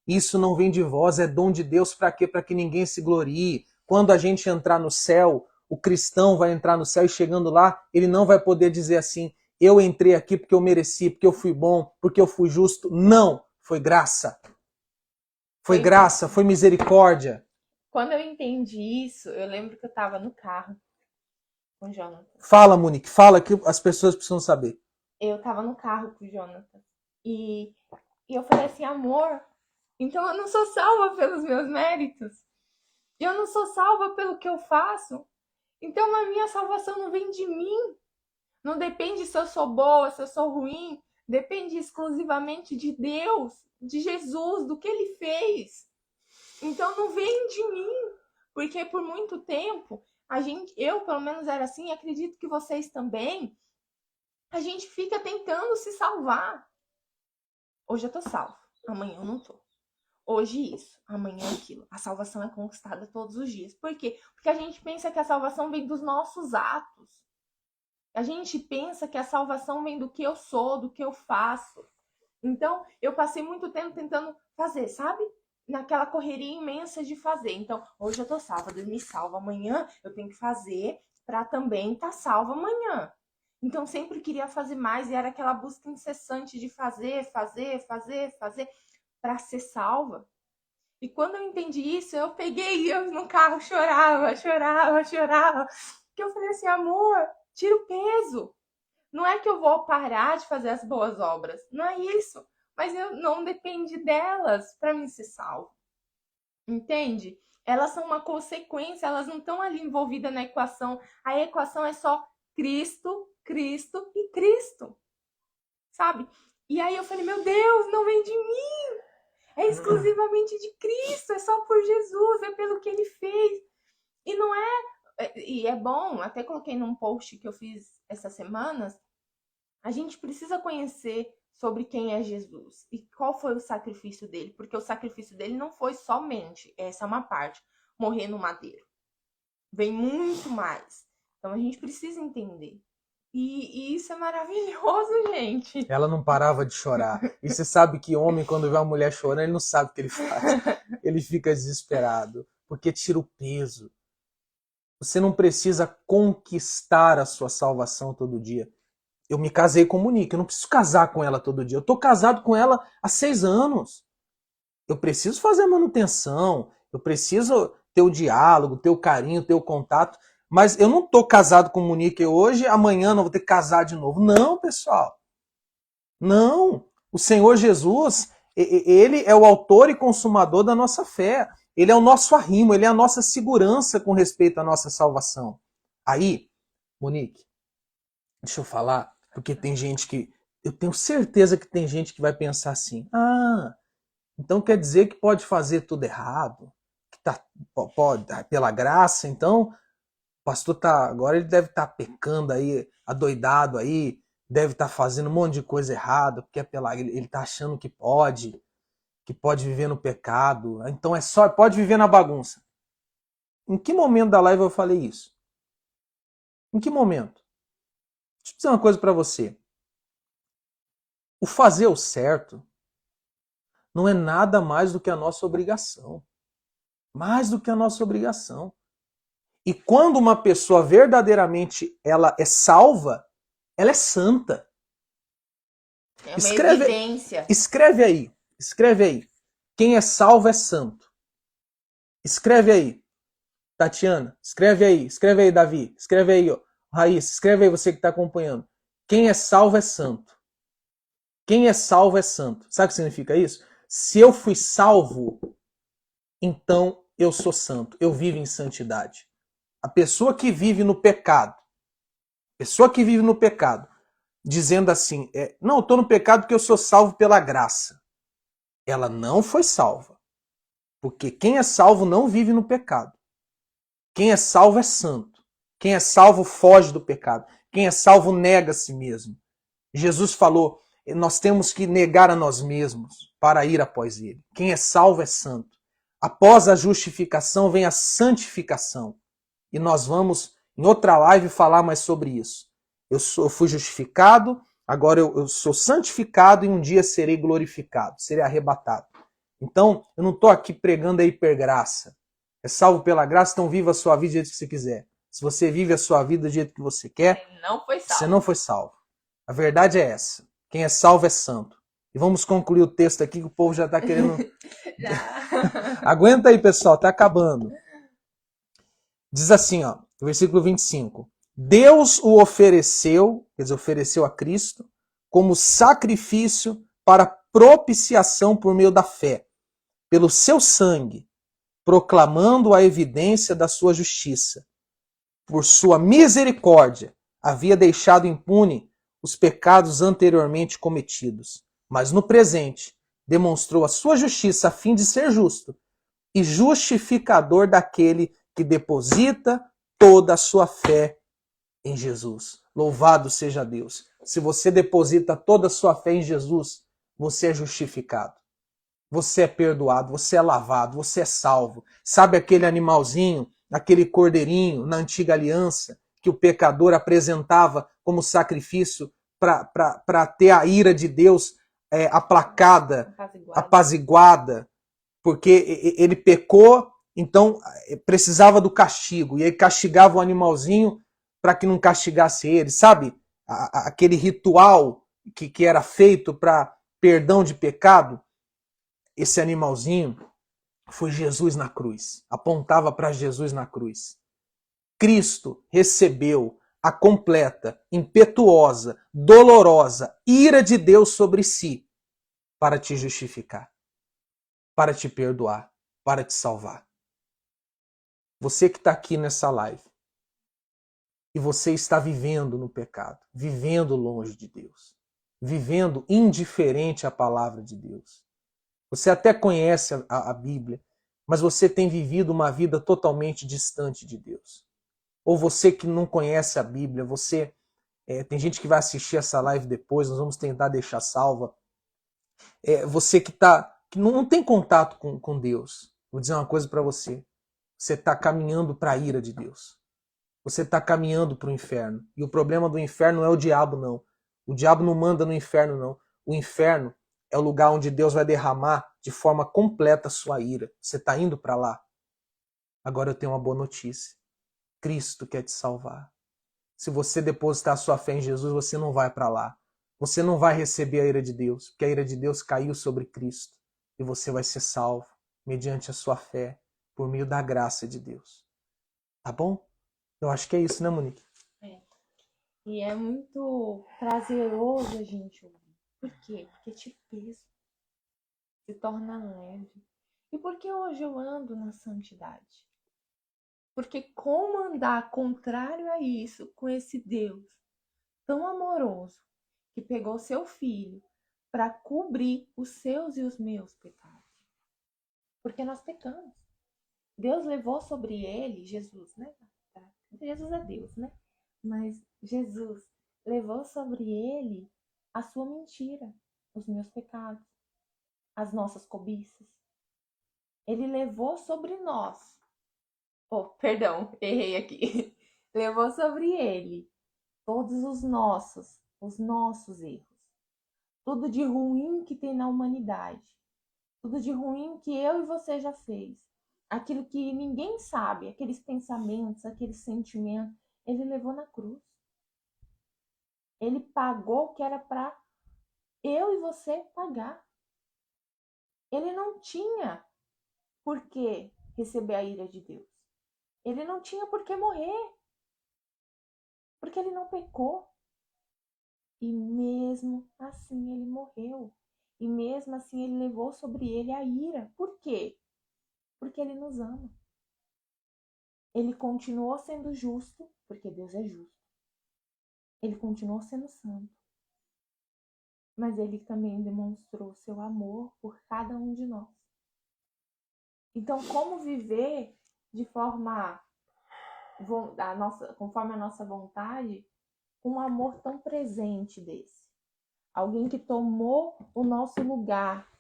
Isso não vem de vós, é dom de Deus. Para quê? Para que ninguém se glorie. Quando a gente entrar no céu, o cristão vai entrar no céu e chegando lá, ele não vai poder dizer assim, eu entrei aqui porque eu mereci, porque eu fui bom, porque eu fui justo. Não, foi graça. Foi graça, foi misericórdia. Quando eu entendi isso, eu lembro que eu estava no carro com o Jonathan. Fala, Monique, fala que as pessoas precisam saber. Eu estava no carro com o Jonathan. E eu falei assim, amor, então eu não sou salva pelos meus méritos. Eu não sou salva pelo que eu faço. Então a minha salvação não vem de mim. Não depende se eu sou boa, se eu sou ruim. Depende exclusivamente de Deus, de Jesus, do que Ele fez. Então não vem de mim. Porque por muito tempo, eu pelo menos era assim, acredito que vocês também, a gente fica tentando se salvar. Hoje eu tô salvo, amanhã eu não tô. Hoje isso, amanhã aquilo. A salvação é conquistada todos os dias. Por quê? Porque a gente pensa que a salvação vem dos nossos atos. A gente pensa que a salvação vem do que eu sou, do que eu faço. Então, eu passei muito tempo tentando fazer, sabe? Naquela correria imensa de fazer. Então, hoje eu tô salva, Deus me salva. Amanhã eu tenho que fazer para também estar salva amanhã. Então, sempre queria fazer mais e era aquela busca incessante de fazer para ser salva. E quando eu entendi isso, eu peguei eu no carro, chorava. Que eu falei assim, amor, tira o peso. Não é que eu vou parar de fazer as boas obras, não é isso. Mas eu não depende delas para mim ser salvo. Entende? Elas são uma consequência, elas não estão ali envolvidas na equação. A equação é só Cristo, Cristo e Cristo. Sabe? E aí eu falei, meu Deus, não vem de mim. É exclusivamente de Cristo, é só por Jesus, é pelo que ele fez. E não é. E é bom, até coloquei num post que eu fiz essas semanas. A gente precisa conhecer sobre quem é Jesus e qual foi o sacrifício dele, porque o sacrifício dele não foi somente, essa é uma parte, morrer no madeiro. Vem muito mais. Então a gente precisa entender. E isso é maravilhoso, gente. Ela não parava de chorar. E você sabe que homem, quando vê uma mulher chorando, ele não sabe o que ele faz. Ele fica desesperado, porque tira o peso. Você não precisa conquistar a sua salvação todo dia. Eu me casei com Monique, eu não preciso casar com ela todo dia. Eu estou casado com ela há 6 anos. Eu preciso fazer a manutenção, eu preciso ter o diálogo, ter o carinho, ter o contato. Mas eu não estou casado com Monique hoje, amanhã não vou ter que casar de novo. Não, pessoal. Não. O Senhor Jesus, ele é o autor e consumador da nossa fé. Ele é o nosso arrimo, ele é a nossa segurança com respeito à nossa salvação. Aí, Monique, deixa eu falar, porque tem gente que... Eu tenho certeza que tem gente que vai pensar assim, então quer dizer que pode fazer tudo errado? Que pode, pela graça, então... O pastor agora ele deve estar pecando aí, adoidado aí, deve estar fazendo um monte de coisa errada, porque ele está achando que pode viver no pecado. Então pode viver na bagunça. Em que momento da live eu falei isso? Em que momento? Deixa eu dizer uma coisa para você. O fazer o certo não é nada mais do que a nossa obrigação. Mais do que a nossa obrigação. E quando uma pessoa verdadeiramente ela é salva, ela é santa. É uma evidência. Escreve aí. Quem é salvo é santo. Escreve aí, Tatiana. Escreve aí, Davi. Escreve aí, ó. Raíssa. Escreve aí, você que está acompanhando. Quem é salvo é santo. Quem é salvo é santo. Sabe o que significa isso? Se eu fui salvo, então eu sou santo. Eu vivo em santidade. A pessoa que vive no pecado, dizendo assim, não, eu estou no pecado porque eu sou salvo pela graça. Ela não foi salva. Porque quem é salvo não vive no pecado. Quem é salvo é santo. Quem é salvo foge do pecado. Quem é salvo nega a si mesmo. Jesus falou, nós temos que negar a nós mesmos para ir após ele. Quem é salvo é santo. Após a justificação vem a santificação. E nós vamos, em outra live, falar mais sobre isso. Eu fui justificado, agora eu sou santificado e um dia serei glorificado, serei arrebatado. Então, eu não estou aqui pregando a hipergraça. É salvo pela graça, então viva a sua vida do jeito que você quiser. Se você vive a sua vida do jeito que você quer, você não foi salvo. A verdade é essa. Quem é salvo é santo. E vamos concluir o texto aqui, que o povo já está querendo... Aguenta aí, pessoal, está acabando. Diz assim, ó, versículo 25. Deus o ofereceu, quer dizer, ofereceu a Cristo, como sacrifício para propiciação por meio da fé, pelo seu sangue, proclamando a evidência da sua justiça. Por sua misericórdia, havia deixado impune os pecados anteriormente cometidos, mas no presente demonstrou a sua justiça a fim de ser justo e justificador daquele que deposita toda a sua fé em Jesus. Louvado seja Deus. Se você deposita toda a sua fé em Jesus, você é justificado. Você é perdoado, você é lavado, você é salvo. Sabe aquele animalzinho, aquele cordeirinho na antiga aliança que o pecador apresentava como sacrifício para ter a ira de Deus aplacada, apaziguada, porque ele pecou, então precisava do castigo, e aí castigava o animalzinho para que não castigasse ele, sabe? Aquele ritual que era feito para perdão de pecado, esse animalzinho foi Jesus na cruz, apontava para Jesus na cruz. Cristo recebeu a completa, impetuosa, dolorosa ira de Deus sobre si para te justificar, para te perdoar, para te salvar. Você que está aqui nessa live e você está vivendo no pecado, vivendo longe de Deus, vivendo indiferente à palavra de Deus. Você até conhece a Bíblia, mas você tem vivido uma vida totalmente distante de Deus. Ou você que não conhece a Bíblia, tem gente que vai assistir essa live depois, nós vamos tentar deixar salva. Você que não tem contato com Deus, vou dizer uma coisa para você. Você está caminhando para a ira de Deus. Você está caminhando para o inferno. E o problema do inferno não é o diabo, não. O diabo não manda no inferno, não. O inferno é o lugar onde Deus vai derramar de forma completa a sua ira. Você está indo para lá. Agora eu tenho uma boa notícia. Cristo quer te salvar. Se você depositar a sua fé em Jesus, você não vai para lá. Você não vai receber a ira de Deus, porque a ira de Deus caiu sobre Cristo. E você vai ser salvo mediante a sua fé, por meio da graça de Deus. Tá bom? Eu acho que é isso, né, Monique? E é muito prazeroso a gente ouvir. Por quê? Porque te pesa. Se torna leve. E por que hoje eu ando na santidade? Porque como andar contrário a isso, com esse Deus tão amoroso, que pegou seu filho para cobrir os seus e os meus pecados? Porque nós pecamos. Deus levou sobre ele, Jesus, né? Jesus é Deus, né? Mas Jesus levou sobre ele a sua mentira, os meus pecados, as nossas cobiças. Ele levou sobre nós. Oh, perdão, errei aqui. Levou sobre ele todos os nossos erros. Tudo de ruim que tem na humanidade. Tudo de ruim que eu e você já fez. Aquilo que ninguém sabe, aqueles pensamentos, aqueles sentimentos, ele levou na cruz. Ele pagou o que era para eu e você pagar. Ele não tinha por que receber a ira de Deus. Ele não tinha por que morrer. Porque ele não pecou. E mesmo assim ele morreu. E mesmo assim ele levou sobre ele a ira. Por quê? Porque ele nos ama. Ele continuou sendo justo, porque Deus é justo. Ele continuou sendo santo. Mas ele também demonstrou seu amor por cada um de nós. Então, como viver de forma conforme a nossa vontade, um amor tão presente desse? Alguém que tomou o nosso lugar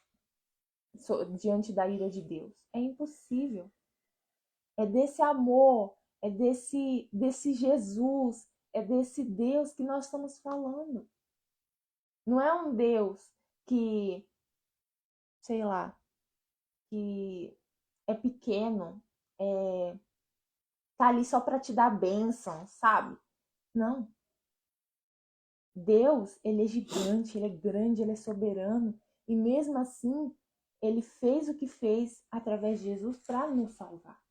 diante da ira de Deus. É impossível. É desse amor, é desse Jesus, é desse Deus que nós estamos falando. Não é um Deus que, sei lá, que é pequeno, tá ali só para te dar bênção, sabe? Não. Deus, ele é gigante, ele é grande, ele é soberano. E mesmo assim, ele fez o que fez através de Jesus para nos salvar.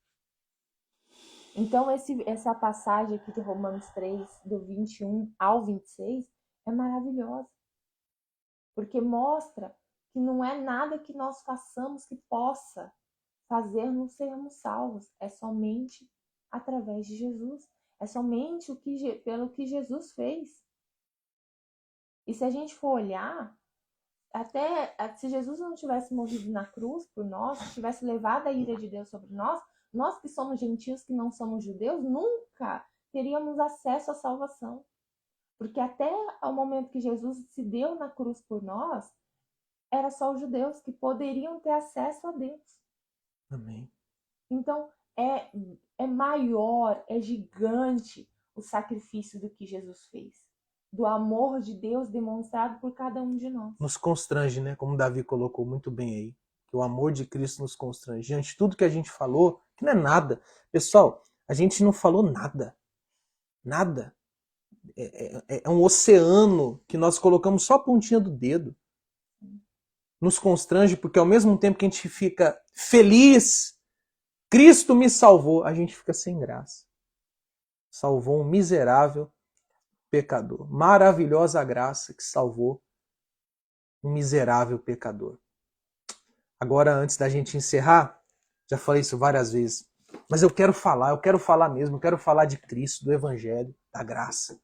Então, essa passagem aqui de Romanos 3, do 21 ao 26, é maravilhosa. Porque mostra que não é nada que nós façamos que possa fazer-nos sermos salvos. É somente através de Jesus. É somente pelo que Jesus fez. E se a gente for olhar, até se Jesus não tivesse morrido na cruz por nós, se tivesse levado a ira de Deus sobre nós, nós que somos gentios, que não somos judeus, nunca teríamos acesso à salvação. Porque até o momento que Jesus se deu na cruz por nós, era só os judeus que poderiam ter acesso a Deus. Amém. Então, é maior, é gigante o sacrifício do que Jesus fez, do amor de Deus demonstrado por cada um de nós. Nos constrange, né? Como Davi colocou muito bem aí. Que o amor de Cristo nos constrange. Diante de tudo que a gente falou, que não é nada. Pessoal, a gente não falou nada. Nada. É um oceano que nós colocamos só a pontinha do dedo. Nos constrange porque ao mesmo tempo que a gente fica feliz, Cristo me salvou, a gente fica sem graça. Salvou um miserável pecador. Maravilhosa graça que salvou um miserável pecador. Agora, antes da gente encerrar, já falei isso várias vezes, mas eu quero falar mesmo, eu quero falar de Cristo, do Evangelho, da graça.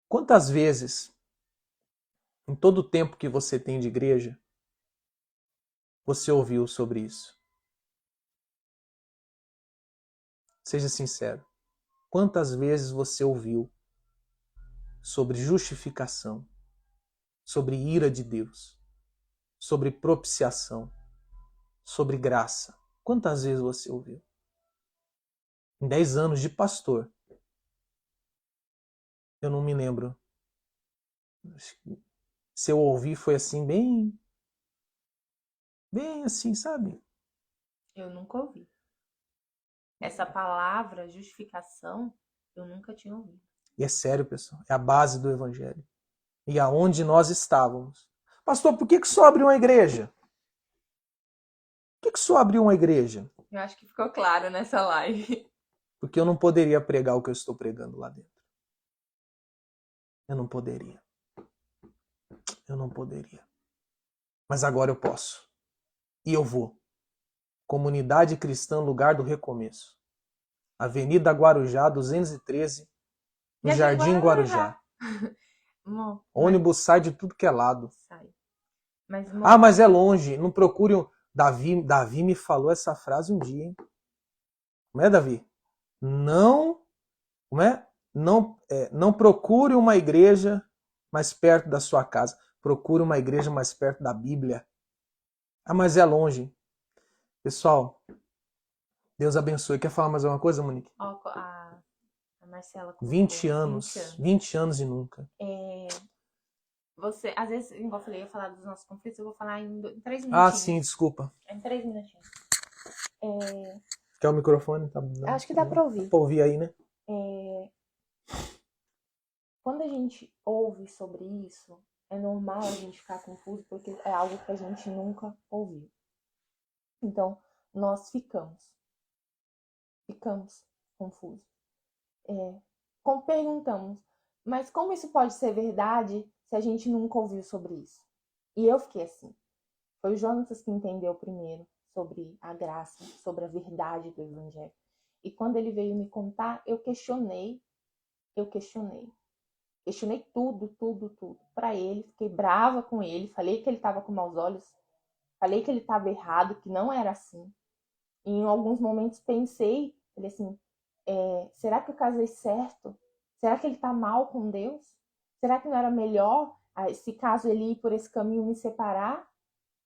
Quantas vezes, em todo o tempo que você tem de igreja, você ouviu sobre isso? Seja sincero. Quantas vezes você ouviu sobre justificação, sobre ira de Deus, sobre propiciação, sobre graça? Quantas vezes você ouviu? Em 10 anos de pastor, eu não me lembro. Se eu ouvi foi assim, bem assim, sabe? Eu nunca ouvi. Essa palavra, justificação, eu nunca tinha ouvido. E é sério, pessoal. É a base do evangelho. E aonde nós estávamos. Pastor, por que só abriu uma igreja? Por que só abriu uma igreja? Eu acho que ficou claro nessa live. Porque eu não poderia pregar o que eu estou pregando lá dentro. Eu não poderia. Eu não poderia. Mas agora eu posso. E eu vou. Comunidade Cristã Lugar do Recomeço. Avenida Guarujá, 213, no Jardim Guarujá. Ônibus sai de tudo que é lado. Sai. Mas é longe. Não procure um... Davi me falou essa frase um dia, hein? Como é, Davi? Não... Como é? Não procure uma igreja mais perto da sua casa. Procure uma igreja mais perto da Bíblia. Mas é longe. Pessoal, Deus abençoe. Quer falar mais alguma coisa, Monique? A Marcela colocou 20 anos. 20 anos e nunca. Você, às vezes, igual eu falei, eu ia falar dos nossos conflitos, eu vou falar em 3 minutinhos. Ah, sim, desculpa. Em 3 minutinhos. Quer o microfone? Tá, acho que dá pra ouvir. Dá pra ouvir aí, né? Quando a gente ouve sobre isso, é normal a gente ficar confuso, porque é algo que a gente nunca ouviu. Então, nós ficamos confusos. Perguntamos, mas como isso pode ser verdade se a gente nunca ouviu sobre isso? E eu fiquei assim. Foi o Jonatas que entendeu primeiro sobre a graça, sobre a verdade do Evangelho. E quando ele veio me contar, eu questionei tudo para ele, fiquei brava com ele, falei que ele estava com maus olhos, falei que ele estava errado, que não era assim. E em alguns momentos pensei, falei assim, será que eu casei certo? Será que ele está mal com Deus? Será que não era melhor, se caso ele ir por esse caminho, me separar?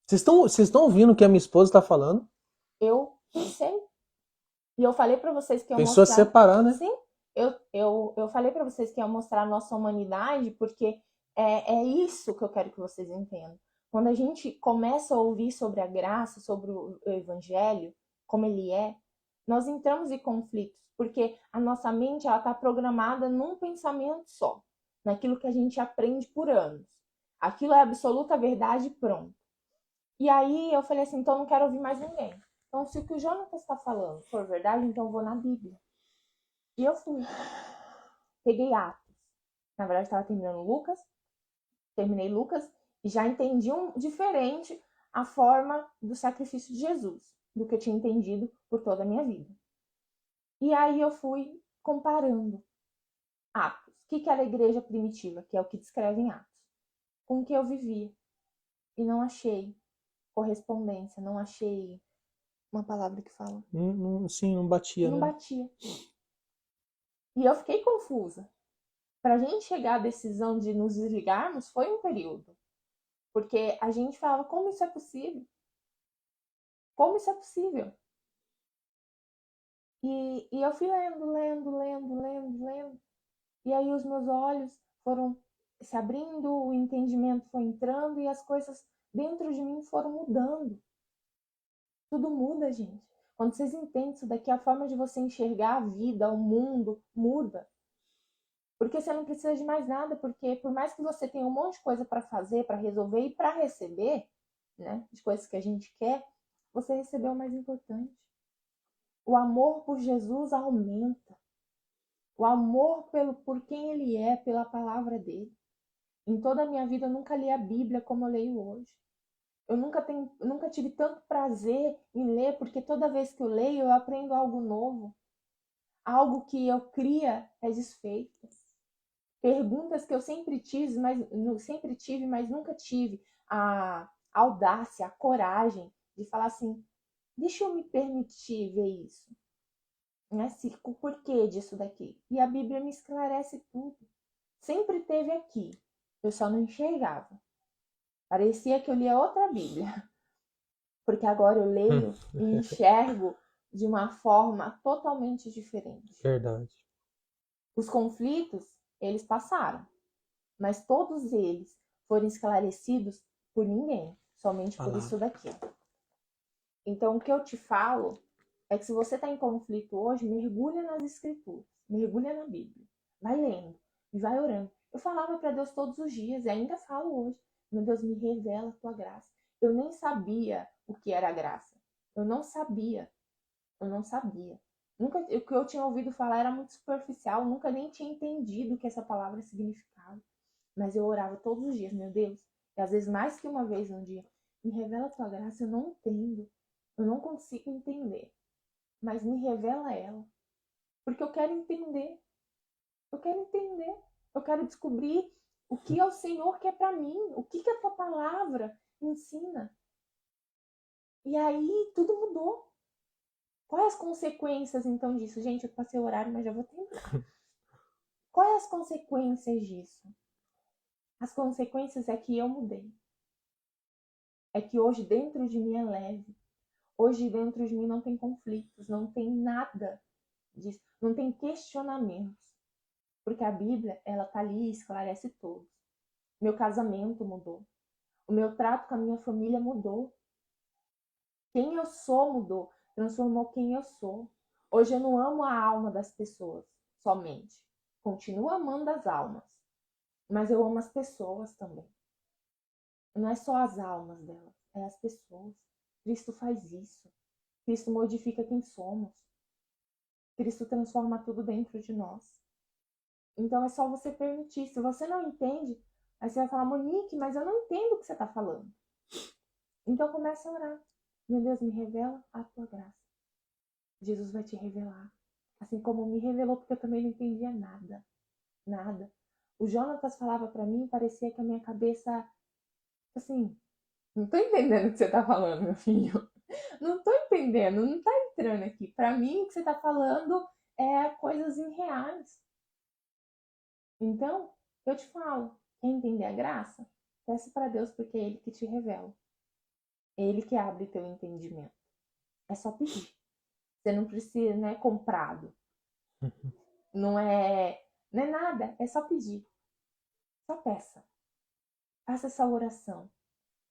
Vocês estão ouvindo o que a minha esposa está falando? Eu pensei. E eu falei para vocês que eu pensou mostrar... separar, né? Sim. Eu falei para vocês que ia mostrar a nossa humanidade, porque é isso que eu quero que vocês entendam. Quando a gente começa a ouvir sobre a graça, sobre o Evangelho, como ele é, nós entramos em conflitos, porque a nossa mente está programada num pensamento só, naquilo que a gente aprende por anos. Aquilo é absoluta verdade, pronto. E aí eu falei assim, então eu não quero ouvir mais ninguém. Então, se o que o Jonatas está falando for verdade, então eu vou na Bíblia. E eu fui. Peguei Atos. Na verdade, estava terminando Lucas. Terminei Lucas e já entendi diferente a forma do sacrifício de Jesus, do que eu tinha entendido por toda a minha vida. E aí eu fui comparando Atos. O que era a igreja primitiva, que é o que descreve em Atos, com o que eu vivia. E não achei correspondência, não achei uma palavra que fala. Sim, não batia, não né? batia. E eu fiquei confusa. Para a gente chegar à decisão de nos desligarmos, foi um período. Porque a gente falava, como isso é possível? Como isso é possível? E eu fui lendo. E aí os meus olhos foram se abrindo, o entendimento foi entrando e as coisas dentro de mim foram mudando. Tudo muda, gente. Quando vocês entendem isso daqui, a forma de você enxergar a vida, o mundo, muda. Porque você não precisa de mais nada, porque por mais que você tenha um monte de coisa para fazer, para resolver e para receber, né, de coisas que a gente quer, você recebeu o mais importante. O amor por Jesus aumenta. O amor por quem ele é, pela palavra dele. Em toda a minha vida eu nunca li a Bíblia como eu leio hoje. Eu nunca tive tanto prazer em ler, porque toda vez que eu leio eu aprendo algo novo. Algo que eu cria é desfeito. Perguntas que eu sempre tive, mas nunca tive a audácia, a coragem de falar assim, deixa eu me permitir ver isso. Né? O porquê disso daqui. E a Bíblia me esclarece tudo. Sempre teve aqui. Eu só não enxergava. Parecia que eu lia outra Bíblia. Porque agora eu leio e enxergo de uma forma totalmente diferente. Verdade. Os conflitos, eles passaram. Mas todos eles foram esclarecidos por ninguém. Somente por isso daqui. Então, o que eu te falo é que se você está em conflito hoje, mergulha nas escrituras. Mergulha na Bíblia. Vai lendo e vai orando. Eu falava para Deus todos os dias e ainda falo hoje. Meu Deus, me revela a tua graça. Eu nem sabia o que era graça. Eu não sabia. Nunca, o que eu tinha ouvido falar era muito superficial. Nunca nem tinha entendido o que essa palavra significava. Mas eu orava todos os dias, meu Deus. E às vezes mais que uma vez no dia. Me revela a tua graça, eu não entendo. Eu não consigo entender. Mas me revela ela. Porque eu quero entender. Eu quero entender. Eu quero descobrir o que é o Senhor quer para mim. O que a tua palavra ensina. E aí tudo mudou. Quais as consequências então disso? Gente, eu passei o horário, mas já vou terminar. Quais as consequências disso? As consequências é que eu mudei. É que hoje dentro de mim é leve. Hoje dentro de mim não tem conflitos, não tem nada disso, não tem questionamentos. Porque a Bíblia, ela tá ali e esclarece todos. Meu casamento mudou. O meu trato com a minha família mudou. Quem eu sou mudou. Transformou quem eu sou. Hoje eu não amo a alma das pessoas somente. Continuo amando as almas. Mas eu amo as pessoas também. Não é só as almas delas, é as pessoas. Cristo faz isso. Cristo modifica quem somos. Cristo transforma tudo dentro de nós. Então é só você permitir. Se você não entende, aí você vai falar, Monique, mas eu não entendo o que você está falando. Então começa a orar. Meu Deus, me revela a tua graça. Jesus vai te revelar. Assim como me revelou, porque eu também não entendia nada. Nada. O Jonatas falava para mim, parecia que a minha cabeça, assim, não tô entendendo o que você tá falando, meu filho. Não tô entendendo, não tá entrando aqui. Para mim, o que você tá falando é coisas irreais. Então, eu te falo, quer entender a graça? Peça para Deus, porque é Ele que te revela. É Ele que abre teu entendimento. É só pedir. Você não precisa, não é comprado. Não é nada, é só pedir. Só peça. Faça essa oração.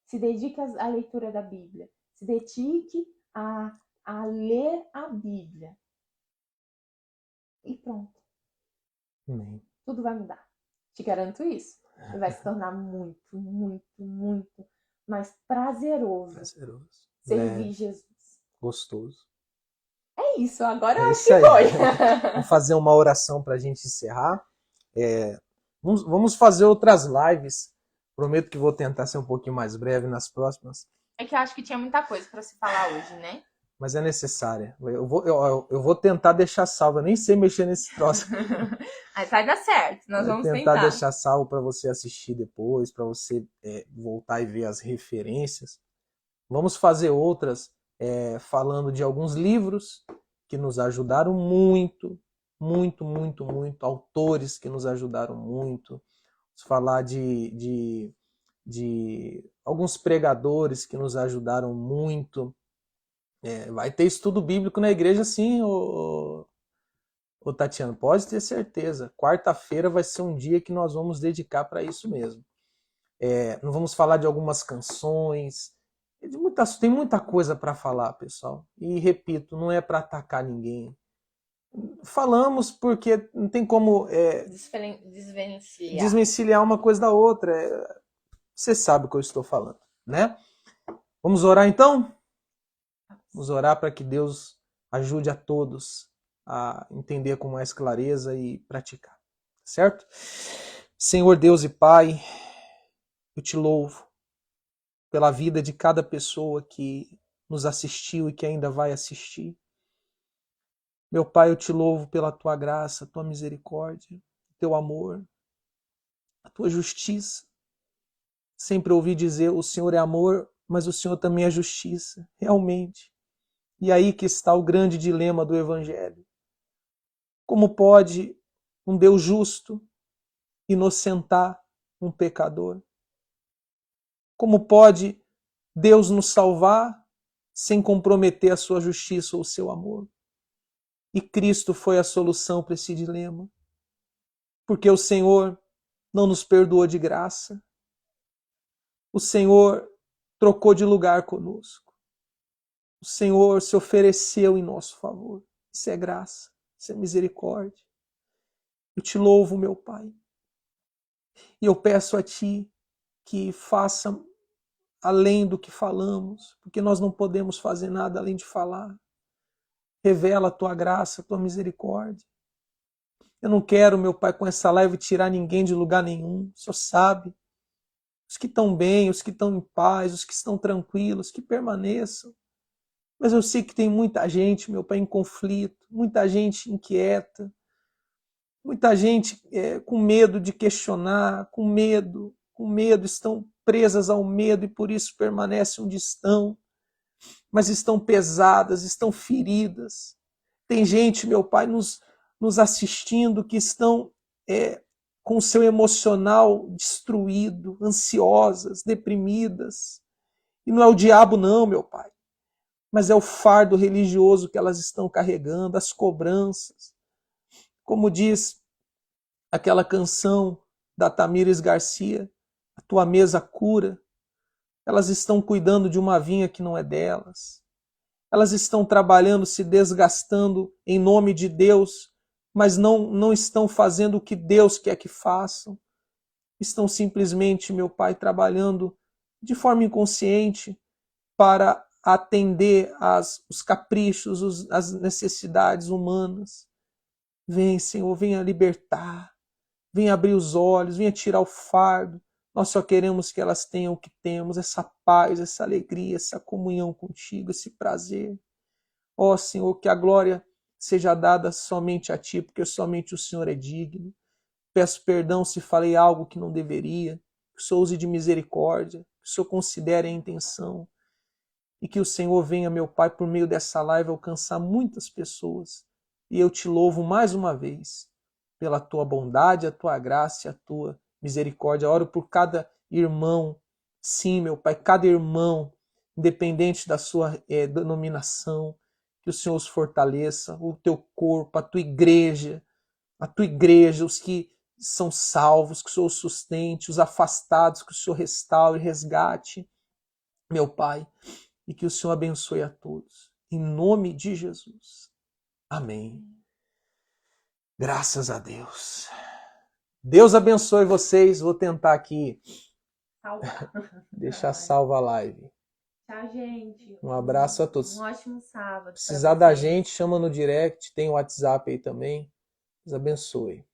Se dedique à leitura da Bíblia. Se dedique a ler a Bíblia. E pronto. Amém. Tudo vai mudar. Te garanto isso. E vai se tornar muito, muito, muito mais prazeroso. Servir Jesus. Gostoso. É isso. Agora eu acho isso que aí. foi. Vamos fazer uma oração para a gente encerrar. Vamos fazer outras lives. Prometo que vou tentar ser um pouquinho mais breve nas próximas. É que eu acho que tinha muita coisa para se falar hoje, né? Mas é necessária. Eu vou tentar deixar salvo. Eu nem sei mexer nesse troço. Aí vai dar certo. Nós vamos tentar deixar salvo para você assistir depois, para você voltar e ver as referências. Vamos fazer outras falando de alguns livros que nos ajudaram muito, muito, muito, muito. Autores que nos ajudaram muito. Vamos falar de alguns pregadores que nos ajudaram muito. Vai ter estudo bíblico na igreja sim, ô Tatiana, pode ter certeza. Quarta-feira vai ser um dia que nós vamos dedicar para isso mesmo. Não vamos falar de algumas canções, tem muita coisa para falar, pessoal. E repito, não é para atacar ninguém. Falamos porque não tem como desvencilhar uma coisa da outra. Você sabe o que eu estou falando, né? Vamos orar então? Vamos orar para que Deus ajude a todos a entender com mais clareza e praticar, certo? Senhor Deus e Pai, eu te louvo pela vida de cada pessoa que nos assistiu e que ainda vai assistir. Meu Pai, eu te louvo pela tua graça, tua misericórdia, teu amor, a tua justiça. Sempre ouvi dizer, o Senhor é amor, mas o Senhor também é justiça, realmente. E aí que está o grande dilema do Evangelho. Como pode um Deus justo inocentar um pecador? Como pode Deus nos salvar sem comprometer a sua justiça ou o seu amor? E Cristo foi a solução para esse dilema. Porque o Senhor não nos perdoou de graça. O Senhor trocou de lugar conosco. O Senhor se ofereceu em nosso favor. Isso é graça, isso é misericórdia. Eu te louvo, meu Pai. E eu peço a Ti que faça além do que falamos, porque nós não podemos fazer nada além de falar. Revela a Tua graça, a Tua misericórdia. Eu não quero, meu Pai, com essa live tirar ninguém de lugar nenhum. O Senhor sabe. Os que estão bem, os que estão em paz, os que estão tranquilos, que permaneçam. Mas eu sei que tem muita gente, meu Pai, em conflito, muita gente inquieta, muita gente com medo de questionar, com medo, estão presas ao medo e por isso permanecem onde estão, mas estão pesadas, estão feridas. Tem gente, meu Pai, nos assistindo que estão com o seu emocional destruído, ansiosas, deprimidas. E não é o diabo não, meu Pai, mas é o fardo religioso que elas estão carregando, as cobranças. Como diz aquela canção da Tamires Garcia, a tua mesa cura. Elas estão cuidando de uma vinha que não é delas. Elas estão trabalhando, se desgastando em nome de Deus, mas não estão fazendo o que Deus quer que façam. Estão simplesmente, meu Pai, trabalhando de forma inconsciente para atender os caprichos, as necessidades humanas. Vem, Senhor, venha libertar, venha abrir os olhos, venha tirar o fardo. Nós só queremos que elas tenham o que temos, essa paz, essa alegria, essa comunhão contigo, esse prazer. Ó Senhor, que a glória seja dada somente a Ti, porque somente o Senhor é digno. Peço perdão se falei algo que não deveria, que o Senhor use de misericórdia, que o Senhor considere a intenção e que o Senhor venha, meu Pai, por meio dessa live alcançar muitas pessoas. E eu te louvo mais uma vez pela Tua bondade, a Tua graça e a Tua misericórdia. Oro por cada irmão, sim, meu Pai, cada irmão, independente da sua denominação, que o Senhor os fortaleça, o Teu corpo, a Tua igreja, os que são salvos, que o Senhor sustente, os afastados, que o Senhor restaure, resgate, meu Pai, e que o Senhor abençoe a todos. Em nome de Jesus. Amém. Graças a Deus. Deus abençoe vocês. Vou tentar aqui deixar salva a live. Tchau, gente. Um abraço a todos. Um ótimo sábado. Precisar da gente, chama no direct. Tem o WhatsApp aí também. Deus abençoe.